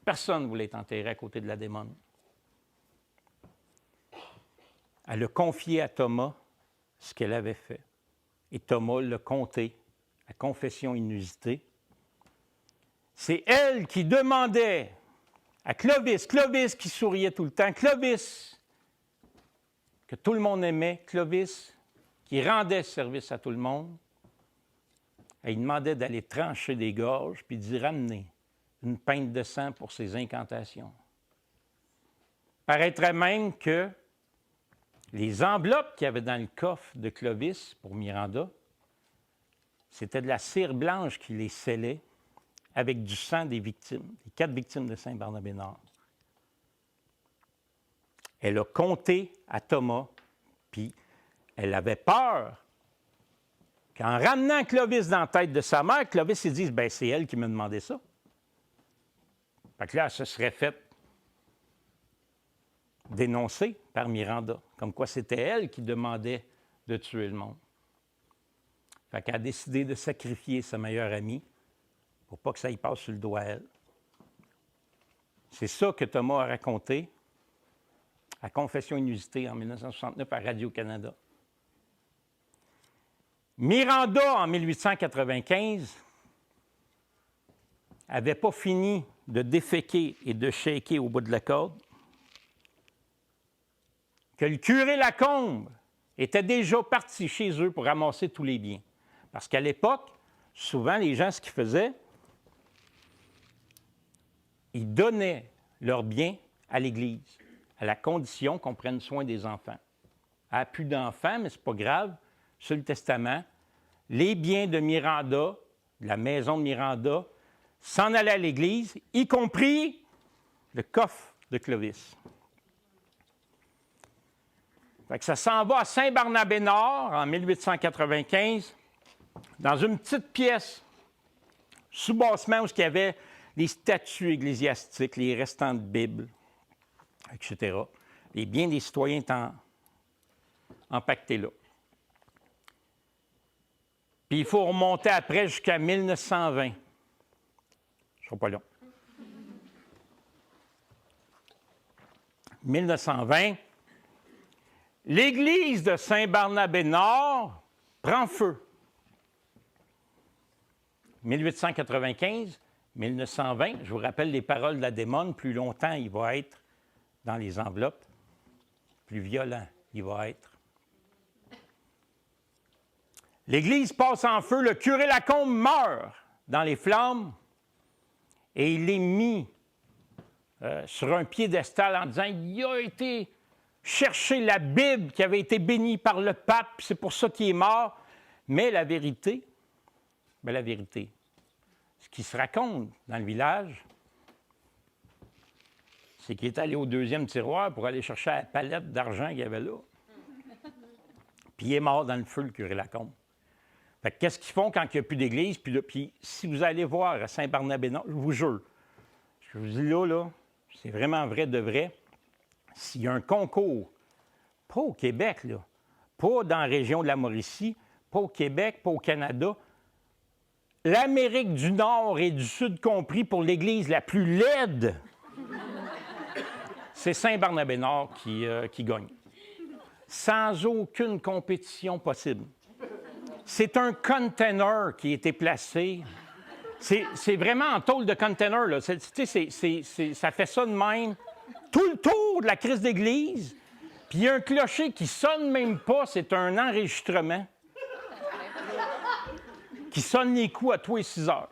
Personne ne voulait être enterré à côté de la démone. Elle a confié à Thomas ce qu'elle avait fait. Et Thomas l'a conté, la confession inusitée. C'est elle qui demandait à Clovis qui souriait tout le temps, Clovis, que tout le monde aimait, Clovis, qui rendait service à tout le monde. Elle demandait d'aller trancher des gorges puis d'y ramener une pinte de sang pour ses incantations. Paraîtrait même que les enveloppes qu'il y avait dans le coffre de Clovis pour Miranda, c'était de la cire blanche qui les scellait avec du sang des victimes, les 4 victimes de Saint-Barnabé-Nord. Elle a compté à Thomas, puis elle avait peur qu'en ramenant Clovis dans la tête de sa mère, Clovis se dise « bien, c'est elle qui m'a demandé ça ». Fait que là, elle se serait faite dénoncée par Miranda, comme quoi c'était elle qui demandait de tuer le monde. Fait qu'elle a décidé de sacrifier sa meilleure amie pour pas que ça y passe sur le doigt à elle. C'est ça que Thomas a raconté à Confession inusitée en 1969 à Radio-Canada. Miranda, en 1895, n'avait pas fini de déféquer et de shaker au bout de la corde, que le curé Lacombe était déjà parti chez eux pour ramasser tous les biens. Parce qu'à l'époque, souvent, les gens, ce qu'ils faisaient, ils donnaient leurs biens à l'Église, à la condition qu'on prenne soin des enfants. Elle n'a plus d'enfants, mais ce n'est pas grave. Sur le testament, les biens de Miranda, de la maison de Miranda, s'en allaient à l'Église, y compris le coffre de Clovis. Fait que ça s'en va à Saint-Barnabé-Nord en 1895, dans une petite pièce sous-bassement où il y avait les statuts ecclésiastiques, les restants de Bible, etc. Les biens des citoyens étant empaquetés là. Puis il faut remonter après jusqu'à 1920. Je ne serai pas long. 1920, l'église de Saint-Barnabé-Nord prend feu. 1895, 1920, je vous rappelle les paroles de la démone, plus longtemps il va être dans les enveloppes, plus violent il va être. L'église passe en feu, le curé Lacombe meurt dans les flammes et il est mis sur un piédestal en disant « Il a été chercher la Bible qui avait été bénie par le pape, c'est pour ça qu'il est mort. » Mais la vérité, ce qui se raconte dans le village, c'est qu'il est allé au deuxième tiroir pour aller chercher la palette d'argent qu'il y avait là. Puis il est mort dans le feu, le curé Lacombe. Fait que qu'est-ce qu'ils font quand il n'y a plus d'église? Puis si vous allez voir à Saint-Barnabé-Nord, je vous jure, ce que je vous dis là, c'est vraiment vrai de vrai. S'il y a un concours, pas au Québec, là, pas dans la région de la Mauricie, pas au Québec, pas au Canada, l'Amérique du Nord et du Sud compris pour l'église la plus laide, c'est Saint-Barnabé-Nord qui gagne. Sans aucune compétition possible. C'est un container qui a été placé. C'est vraiment en tôle de container, là. Ça fait ça de même. Tout le tour de la crise d'église. Puis il y a un clocher qui sonne même pas. C'est un enregistrement qui sonne les coups à tous les 6 heures.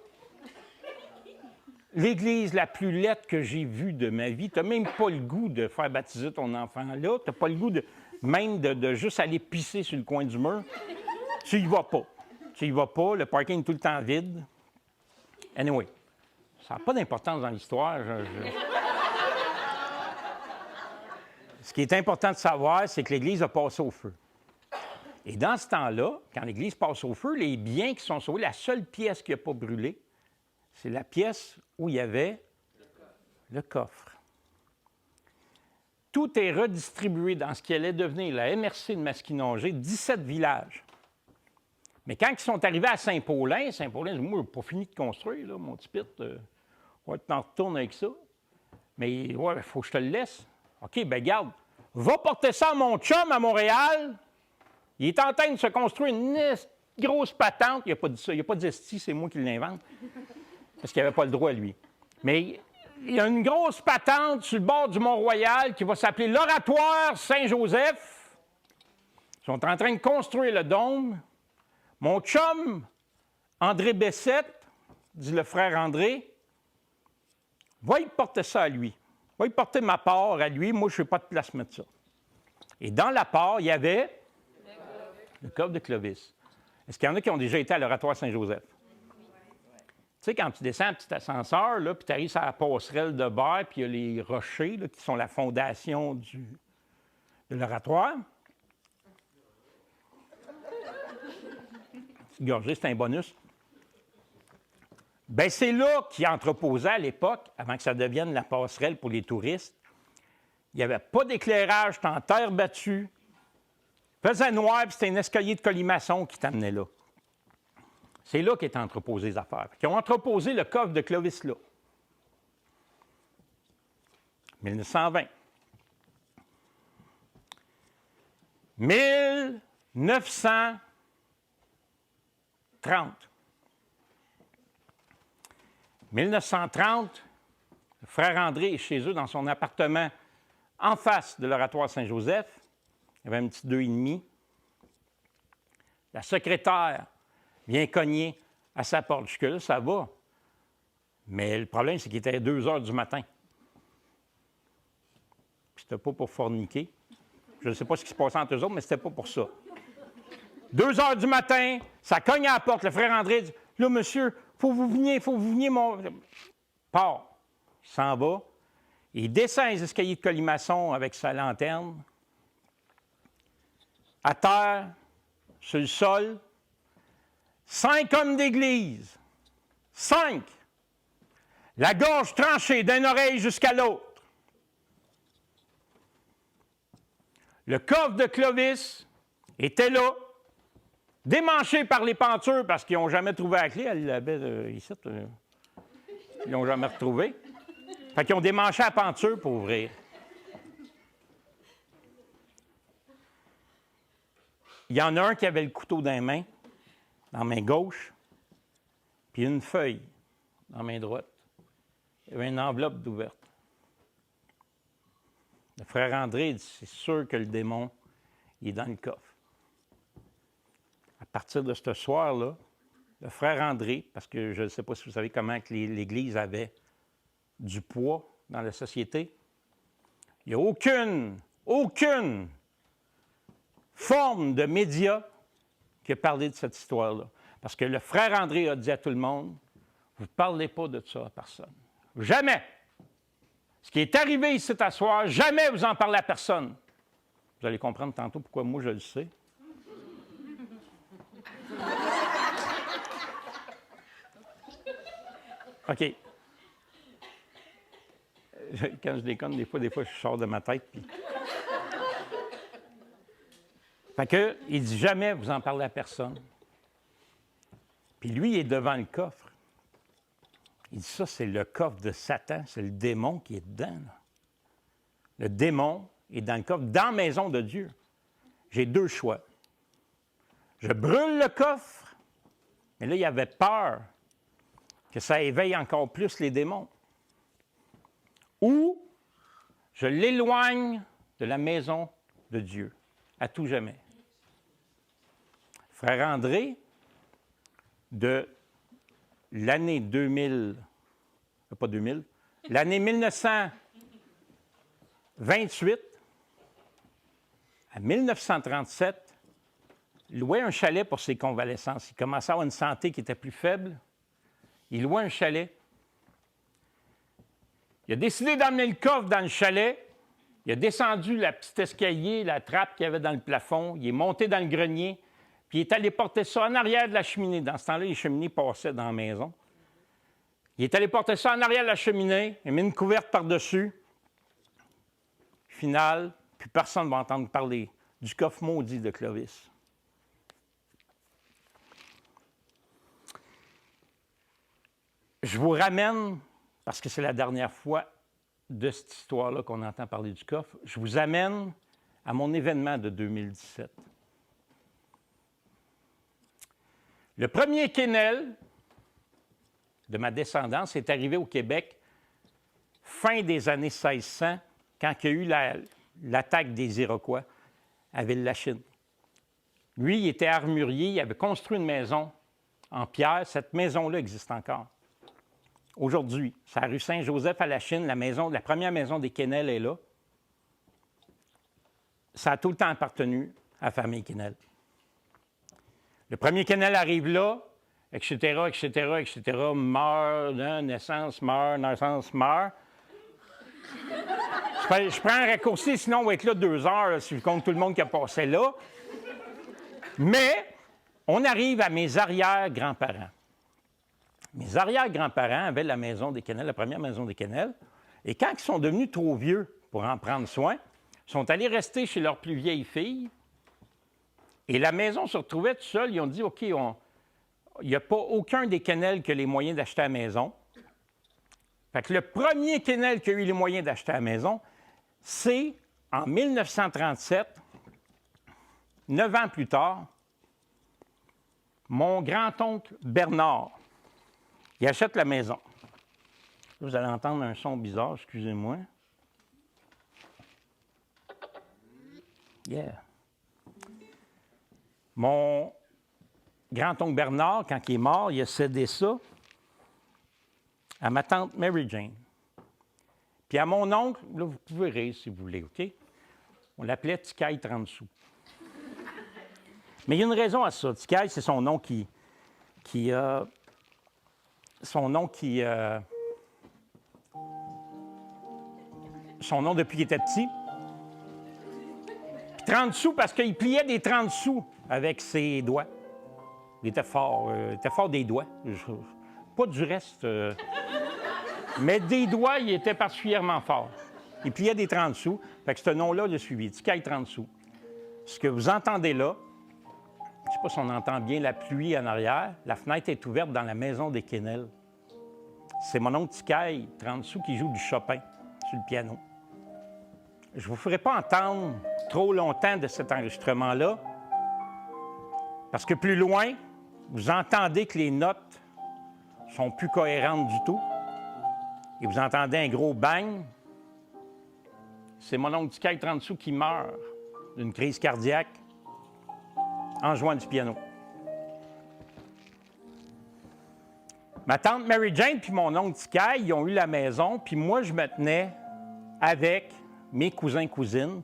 L'église la plus laide que j'ai vue de ma vie. Tu n'as même pas le goût de faire baptiser ton enfant là. Tu n'as pas le goût de juste aller pisser sur le coin du mur. Tu y vas pas. Tu y vas pas. Le parking est tout le temps vide. Anyway, ça n'a pas d'importance dans l'histoire. Ce qui est important de savoir, c'est que l'Église a passé au feu. Et dans ce temps-là, quand l'Église passe au feu, les biens qui sont sauvés, la seule pièce qui n'a pas brûlé, c'est la pièce où il y avait le coffre. Tout est redistribué dans ce qui allait devenir la MRC de Masquinongé, 17 villages. Mais quand ils sont arrivés à Saint-Paulin dit « Moi, je n'ai pas fini de construire, là, mon petit pit. Ouais, tu t'en retournes avec ça. Mais ouais, il faut que je te le laisse. OK, bien, garde. Va porter ça à mon chum à Montréal. Il est en train de se construire une grosse patente. Il n'a pas dit ça. Il n'a pas dit esti, c'est moi qui l'invente. Parce qu'il n'avait pas le droit, lui. Mais il y a une grosse patente sur le bord du Mont-Royal qui va s'appeler l'Oratoire Saint-Joseph. Ils sont en train de construire le dôme. Mon chum, André Bessette, dit le frère André, va y porter ça à lui. Va y porter ma part à lui. Moi, je n'ai pas de place mettre ça. Et dans la part, il y avait le coffre de Clovis. Est-ce qu'il y en a qui ont déjà été à l'Oratoire Saint-Joseph? Tu sais, quand tu descends un petit ascenseur, là, puis tu arrives sur la passerelle de berre, puis il y a les rochers là, qui sont la fondation de l'oratoire. Gorgée, c'est un bonus. Bien, c'est là qu'ils entreposaient à l'époque, avant que ça devienne la passerelle pour les touristes. Il n'y avait pas d'éclairage, c'était en terre battue. Il faisait noir, puis c'était un escalier de colimaçon qui t'amenait là. C'est là qu'étaient entreposées les affaires. Ils ont entreposé le coffre de Clovis là. 1920. 1930. 1930, le frère André est chez eux dans son appartement en face de l'Oratoire Saint-Joseph. Il y avait un petit 2,5. La secrétaire vient cogner à sa porte. Jusque-là, ça va. Mais le problème, c'est qu'il était 2 heures du matin. Puis c'était pas pour forniquer. Je ne sais pas ce qui se passait entre eux autres, mais c'était pas pour ça. 2 heures du matin, ça cogne à la porte. Le frère André dit « Là, monsieur, faut que vous veniez, mon... » Part. Il s'en va. Il descend les escaliers de colimaçon avec sa lanterne. À terre, sur le sol, 5 hommes d'église. 5. La gorge tranchée d'une oreille jusqu'à l'autre. Le coffre de Clovis était là. Démanchés par les pentures parce qu'ils n'ont jamais trouvé la clé. Elle l'avait ici. Ils l'ont jamais retrouvée. Fait qu'ils ont démanché la penture pour ouvrir. Il y en a un qui avait le couteau dans les mains, dans la main gauche, puis une feuille dans la main droite. Il y avait une enveloppe d'ouverte. Le frère André dit, c'est sûr que le démon, il est dans le coffre. À partir de ce soir-là, le frère André, parce que je ne sais pas si vous savez comment que l'Église avait du poids dans la société, il n'y a aucune forme de média qui a parlé de cette histoire-là. Parce que le frère André a dit à tout le monde, vous ne parlez pas de ça à personne. Jamais! Ce qui est arrivé ici à soir, jamais vous en parlez à personne. Vous allez comprendre tantôt pourquoi moi je le sais. OK. Quand je déconne, des fois, je sors de ma tête. Puis... Fait que, il dit jamais vous en parlez à personne. Puis lui, il est devant le coffre. Il dit ça, c'est le coffre de Satan, c'est le démon qui est dedans. Là. Le démon est dans le coffre, dans la maison de Dieu. J'ai deux choix. Je brûle le coffre, mais là, il avait peur que ça éveille encore plus les démons. Ou je l'éloigne de la maison de Dieu, à tout jamais. Frère André, de l'année 2000, pas 2000, l'année 1928 à 1937, louait un chalet pour ses convalescences. Il commençait à avoir une santé qui était plus faible. Il louait un chalet. Il a décidé d'emmener le coffre dans le chalet. Il a descendu le petit escalier, la trappe qu'il y avait dans le plafond. Il est monté dans le grenier. Puis il est allé porter ça en arrière de la cheminée. Dans ce temps-là, les cheminées passaient dans la maison. Il est allé porter ça en arrière de la cheminée. Il a mis une couverte par-dessus. Final, puis personne ne va entendre parler du coffre maudit de Clovis. Je vous ramène, parce que c'est la dernière fois de cette histoire-là qu'on entend parler du coffre, je vous amène à mon événement de 2017. Le premier Quesnel de ma descendance est arrivé au Québec fin des années 1600, quand il y a eu l'attaque des Iroquois à Ville-la-Chine. Lui, il était armurier, il avait construit une maison en pierre. Cette maison-là existe encore. Aujourd'hui, c'est à la rue Saint-Joseph à la Chine, la première maison des Quesnel est là. Ça a tout le temps appartenu à la famille Quesnel. Le premier Quesnel arrive là, etc., meurt, naissance, meurt. Je prends un raccourci, sinon on va être là 2 heures, là, si je compte tout le monde qui a passé là. Mais on arrive à mes arrière-grands-parents. Mes arrière-grands-parents avaient la maison des Quesnel, la première maison des Quesnel. Et quand ils sont devenus trop vieux pour en prendre soin, ils sont allés rester chez leur plus vieille fille. Et la maison se retrouvait toute seule. Ils ont dit, OK, il n'y a pas aucun des Quesnel qui a les moyens d'acheter la maison. Fait que le premier Quesnel qui a eu les moyens d'acheter la maison, c'est en 1937, 9 ans plus tard, mon grand-oncle Bernard. Il achète la maison. Là, vous allez entendre un son bizarre, excusez-moi. Yeah. Mon grand-oncle Bernard, quand il est mort, il a cédé ça à ma tante Mary Jane. Puis à mon oncle, là, vous pouvez rire si vous voulez, OK? On l'appelait Ticaille 30 sous. Mais il y a une raison à ça. Ticaille, c'est son nom son nom depuis qu'il était petit. Puis 30 sous parce qu'il pliait des 30 sous avec ses doigts. Il était fort des doigts. Pas du reste, mais des doigts, il était particulièrement fort. Il pliait des 30 sous. Fait que ce nom-là l'a suivi, Ticaille 30 sous. Ce que vous entendez là, Je ne sais pas si on entend bien la pluie en arrière. La fenêtre est ouverte dans la maison des Quesnel. C'est mon oncle Tikaï, 30 sous, qui joue du Chopin sur le piano. Je ne vous ferai pas entendre trop longtemps de cet enregistrement-là, parce que plus loin, vous entendez que les notes sont plus cohérentes du tout, et vous entendez un gros bang. C'est mon oncle Tikaï, 30 sous, qui meurt d'une crise cardiaque en jouant du piano. Ma tante Mary Jane puis mon oncle Tikaï, ils ont eu la maison, puis moi, je me tenais avec mes cousins-cousines,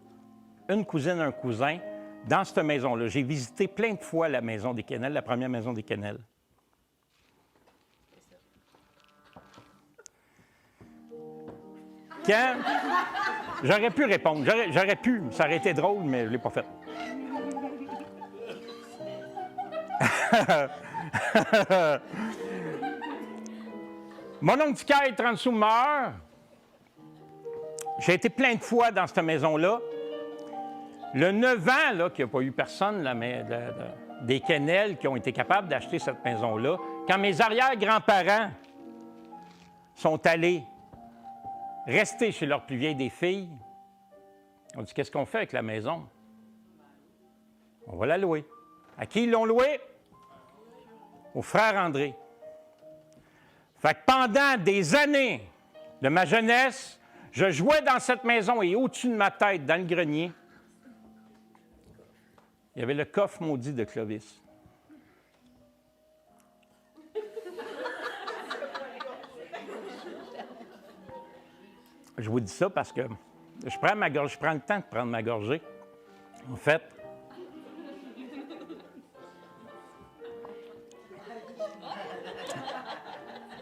une cousine, un cousin, dans cette maison-là. J'ai visité plein de fois la maison des Quesnel, la première maison des Quesnel. Quand... J'aurais pu répondre, j'aurais pu, ça aurait été drôle, mais je ne l'ai pas fait. Mon oncle Tikaï, 30 sous, meurt. J'ai été plein de fois dans cette maison-là. Le 9 ans, là, qu'il n'y a pas eu personne, là, des Quesnel qui ont été capables d'acheter cette maison-là, quand mes arrière-grands-parents sont allés rester chez leur plus vieille des filles, on dit, qu'est-ce qu'on fait avec la maison? On va la louer. À qui ils l'ont louée? Au frère André. Fait que pendant des années de ma jeunesse, je jouais dans cette maison et au-dessus de ma tête, dans le grenier, il y avait le coffre maudit de Clovis. Je vous dis ça parce que je prends le temps de prendre ma gorgée. En fait,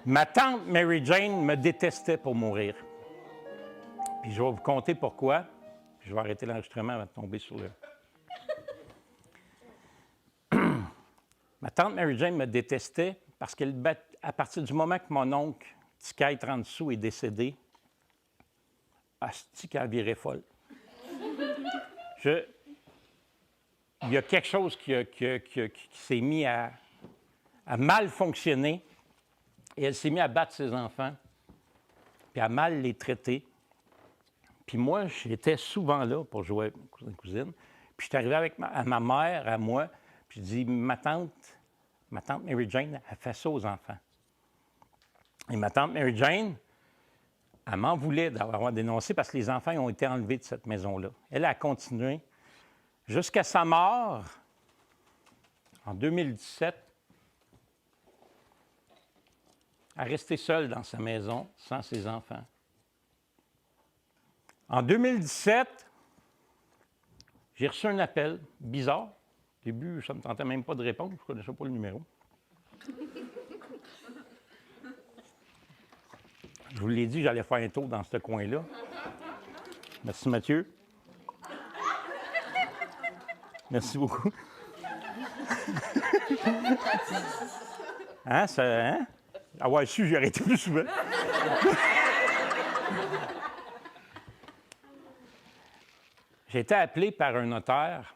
ma tante Mary Jane me détestait pour mourir. Puis je vais vous conter pourquoi. Puis je vais arrêter l'enregistrement avant de tomber sur le... Ma tante Mary Jane me détestait parce qu'à partir du moment que mon oncle Tikaï 30 sous est décédé, asti qu'elle virait folle. Il y a quelque chose qui s'est mis à mal fonctionner et elle s'est mise à battre ses enfants puis à mal les traiter. Puis moi, j'étais souvent là pour jouer avec mes cousins et cousines. Puis je suis arrivé à ma mère, à moi, puis je dis, ma tante Mary Jane, elle fait ça aux enfants. Et ma tante Mary Jane, elle m'en voulait d'avoir dénoncé parce que les enfants ont été enlevés de cette maison-là. Elle a continué jusqu'à sa mort en 2017 à rester seule dans sa maison sans ses enfants. En 2017, j'ai reçu un appel bizarre. Au début, ça ne me tentait même pas de répondre, je ne connaissais pas le numéro. Je vous l'ai dit, j'allais faire un tour dans ce coin-là. Merci, Mathieu. Merci beaucoup. Hein, ça... Hein? Ah ouais, su, j'ai arrêté plus souvent. J'ai été appelé par un notaire,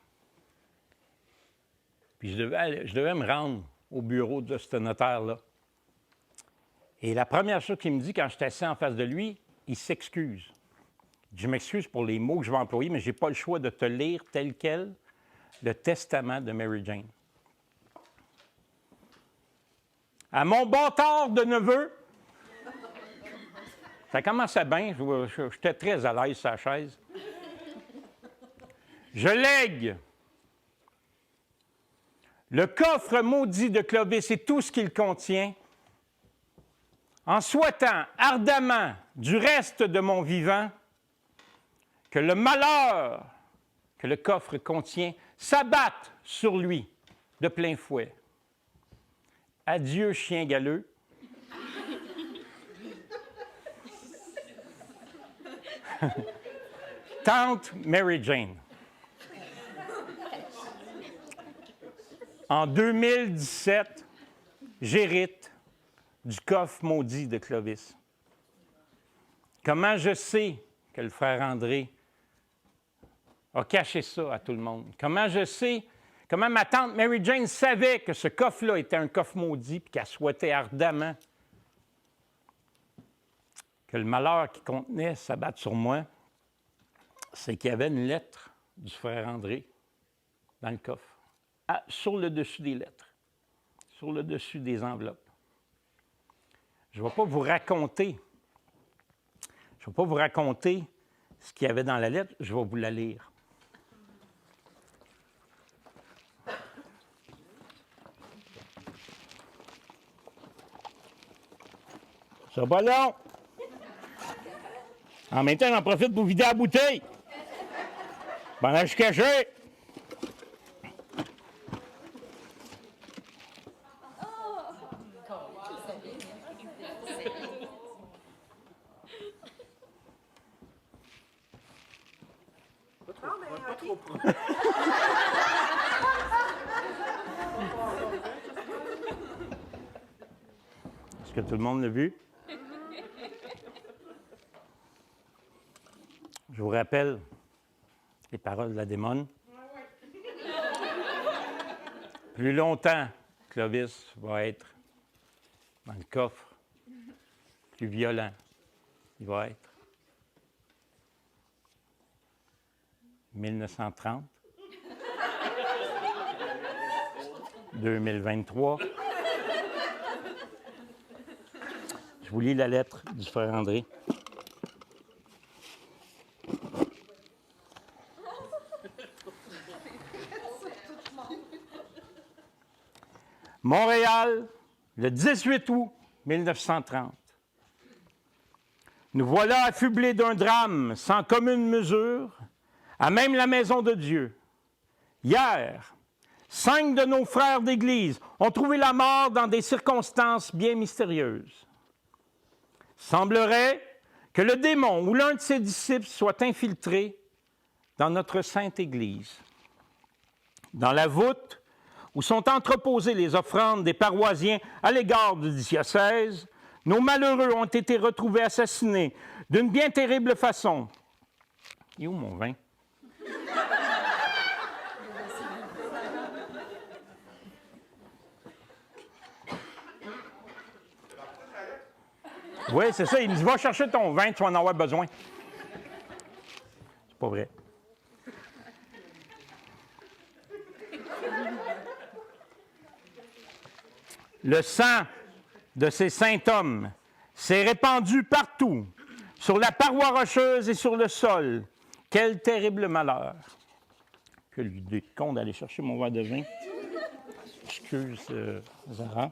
puis je devais me rendre au bureau de ce notaire-là. Et la première chose qu'il me dit quand je suis assis en face de lui, il s'excuse. Je m'excuse pour les mots que je vais employer, mais je n'ai pas le choix de te lire tel quel le testament de Mary Jane. À mon bâtard de neveu, ça commençait bien, j'étais très à l'aise sur la chaise. Je lègue le coffre maudit de Clovis et tout ce qu'il contient, en souhaitant ardemment du reste de mon vivant que le malheur que le coffre contient s'abatte sur lui de plein fouet. Adieu, chien galeux. Tante Mary Jane. En 2017, j'hérite du coffre maudit de Clovis. Comment je sais que le frère André a caché ça à tout le monde? Comment je sais comment ma tante Mary Jane savait que ce coffre-là était un coffre maudit et qu'elle souhaitait ardemment que le malheur qu'il contenait s'abatte sur moi, c'est qu'il y avait une lettre du frère André dans le coffre, sur le dessus des lettres, sur le dessus des enveloppes. Je ne vais pas vous raconter ce qu'il y avait dans la lettre, je vais vous la lire. C'est pas long. En même temps, j'en profite pour vider la bouteille. Pendant que je suis caché. Est-ce que tout le monde l'a vu? Je vous rappelle les paroles de la démone. Plus longtemps Clovis va être dans le coffre, plus violent il va être. 1930, 2023. Je vous lis la lettre du frère André. Montréal, le 18 août 1930. Nous voilà affublés d'un drame sans commune mesure, à même la maison de Dieu. Hier, 5 de nos frères d'Église ont trouvé la mort dans des circonstances bien mystérieuses. Semblerait que le démon ou l'un de ses disciples soit infiltré dans notre sainte Église. Dans la voûte où sont entreposées les offrandes des paroissiens à l'égard du diocèse, nos malheureux ont été retrouvés assassinés d'une bien terrible façon. Et où mon vin? Oui, c'est ça. Il me dit, va chercher ton vin, tu vas en avoir besoin. C'est pas vrai. Le sang de ces saints hommes s'est répandu partout, sur la paroi rocheuse et sur le sol. Quel terrible malheur. Quelle idée de con d'aller chercher mon verre de vin. Excuse, Zara.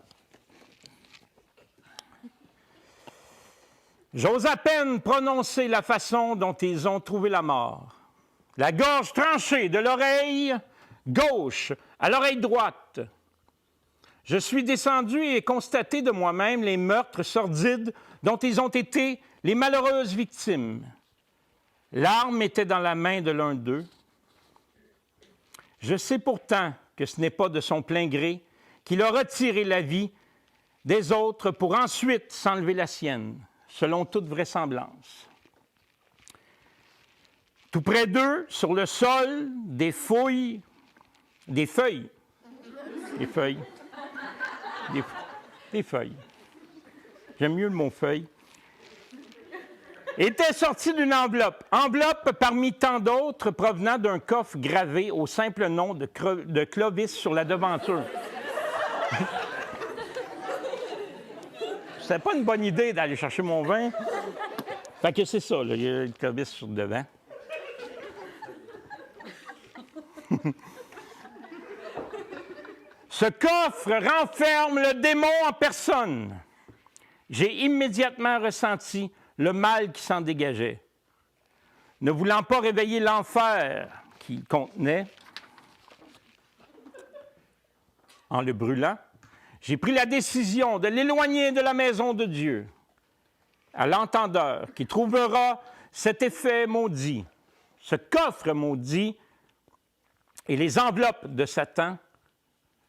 J'ose à peine prononcer la façon dont ils ont trouvé la mort. La gorge tranchée de l'oreille gauche à l'oreille droite. Je suis descendu et ai constaté de moi-même les meurtres sordides dont ils ont été les malheureuses victimes. L'arme était dans la main de l'un d'eux. Je sais pourtant que ce n'est pas de son plein gré qu'il a retiré la vie des autres pour ensuite s'enlever la sienne, selon toute vraisemblance. Tout près d'eux, sur le sol, des feuilles, j'aime mieux le mot feuille, était sorti d'une enveloppe parmi tant d'autres provenant d'un coffre gravé au simple nom de Clovis sur la devanture. C'était pas une bonne idée d'aller chercher mon vin. Fait que c'est ça, là, il y a le Clovis sur le devant. Ce coffre renferme le démon en personne. J'ai immédiatement ressenti le mal qui s'en dégageait. Ne voulant pas réveiller l'enfer qu'il contenait, en le brûlant, j'ai pris la décision de l'éloigner de la maison de Dieu. À l'entendeur qui trouvera cet effet maudit, ce coffre maudit et les enveloppes de Satan,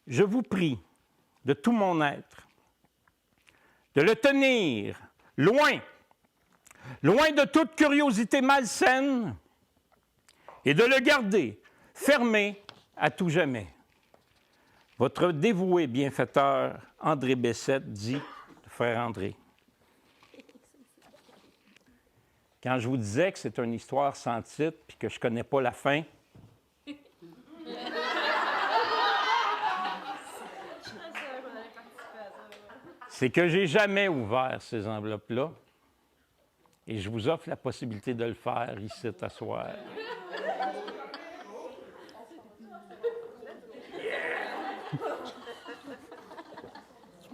je vous prie de tout mon être de le tenir loin de toute curiosité malsaine et de le garder fermé à tout jamais. Votre dévoué bienfaiteur, André Bessette, dit, le frère André. Quand je vous disais que c'est une histoire sans titre puis que je ne connais pas la fin, c'est que je n'ai jamais ouvert ces enveloppes-là et je vous offre la possibilité de le faire ici, à soir.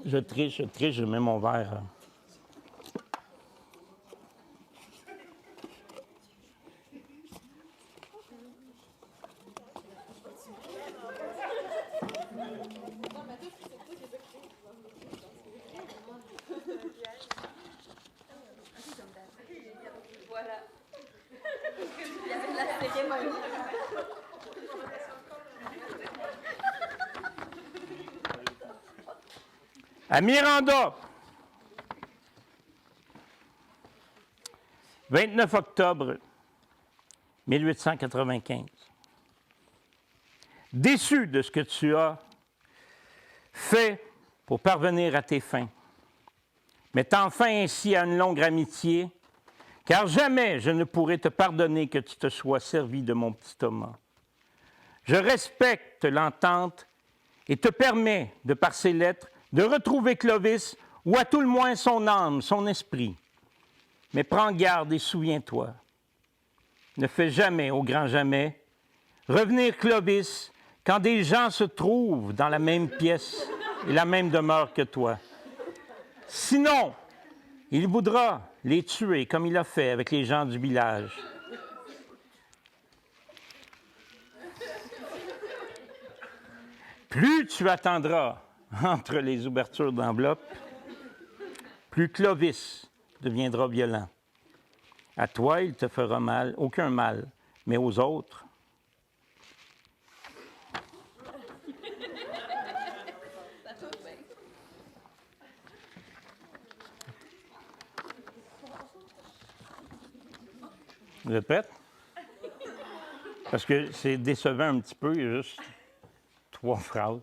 Je triche, je mets mon verre. À Miranda, 29 octobre 1895. Déçu de ce que tu as fait pour parvenir à tes fins, mettant fin ainsi à une longue amitié, car jamais je ne pourrai te pardonner que tu te sois servi de mon petit Thomas. Je respecte l'entente et te permets, de par ces lettres, de retrouver Clovis, ou à tout le moins son âme, son esprit. Mais prends garde et souviens-toi, ne fais jamais, au grand jamais, revenir Clovis quand des gens se trouvent dans la même pièce et la même demeure que toi. Sinon, il voudra les tuer comme il a fait avec les gens du village. Plus tu attendras entre les ouvertures d'enveloppe, plus Clovis deviendra violent. À toi, il te fera mal, aucun mal, mais aux autres. Vous êtes prête? Parce que c'est décevant un petit peu, il y a juste 3 phrases.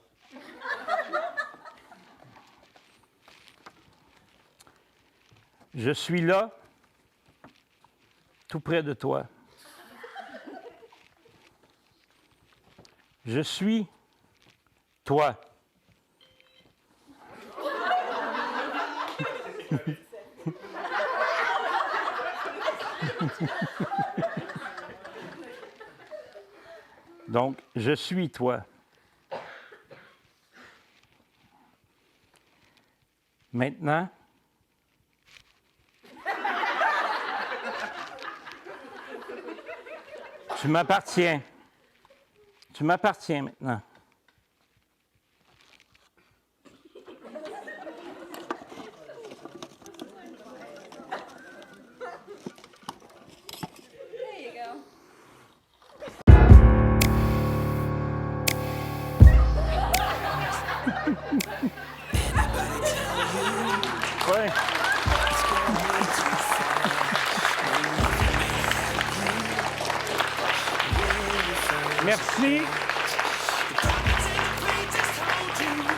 Je suis là, tout près de toi. Je suis toi. Donc, je suis toi. Maintenant, tu m'appartiens. Tu m'appartiens maintenant. Ouais. Merci.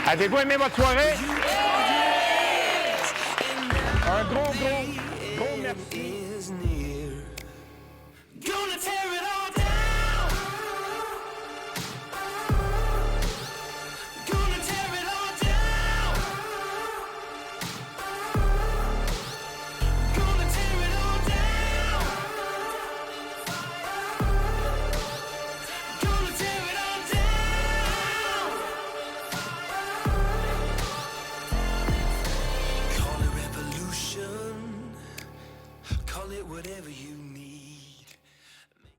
Avez-vous aimé votre soirée? Un gros merci. Call it whatever you need.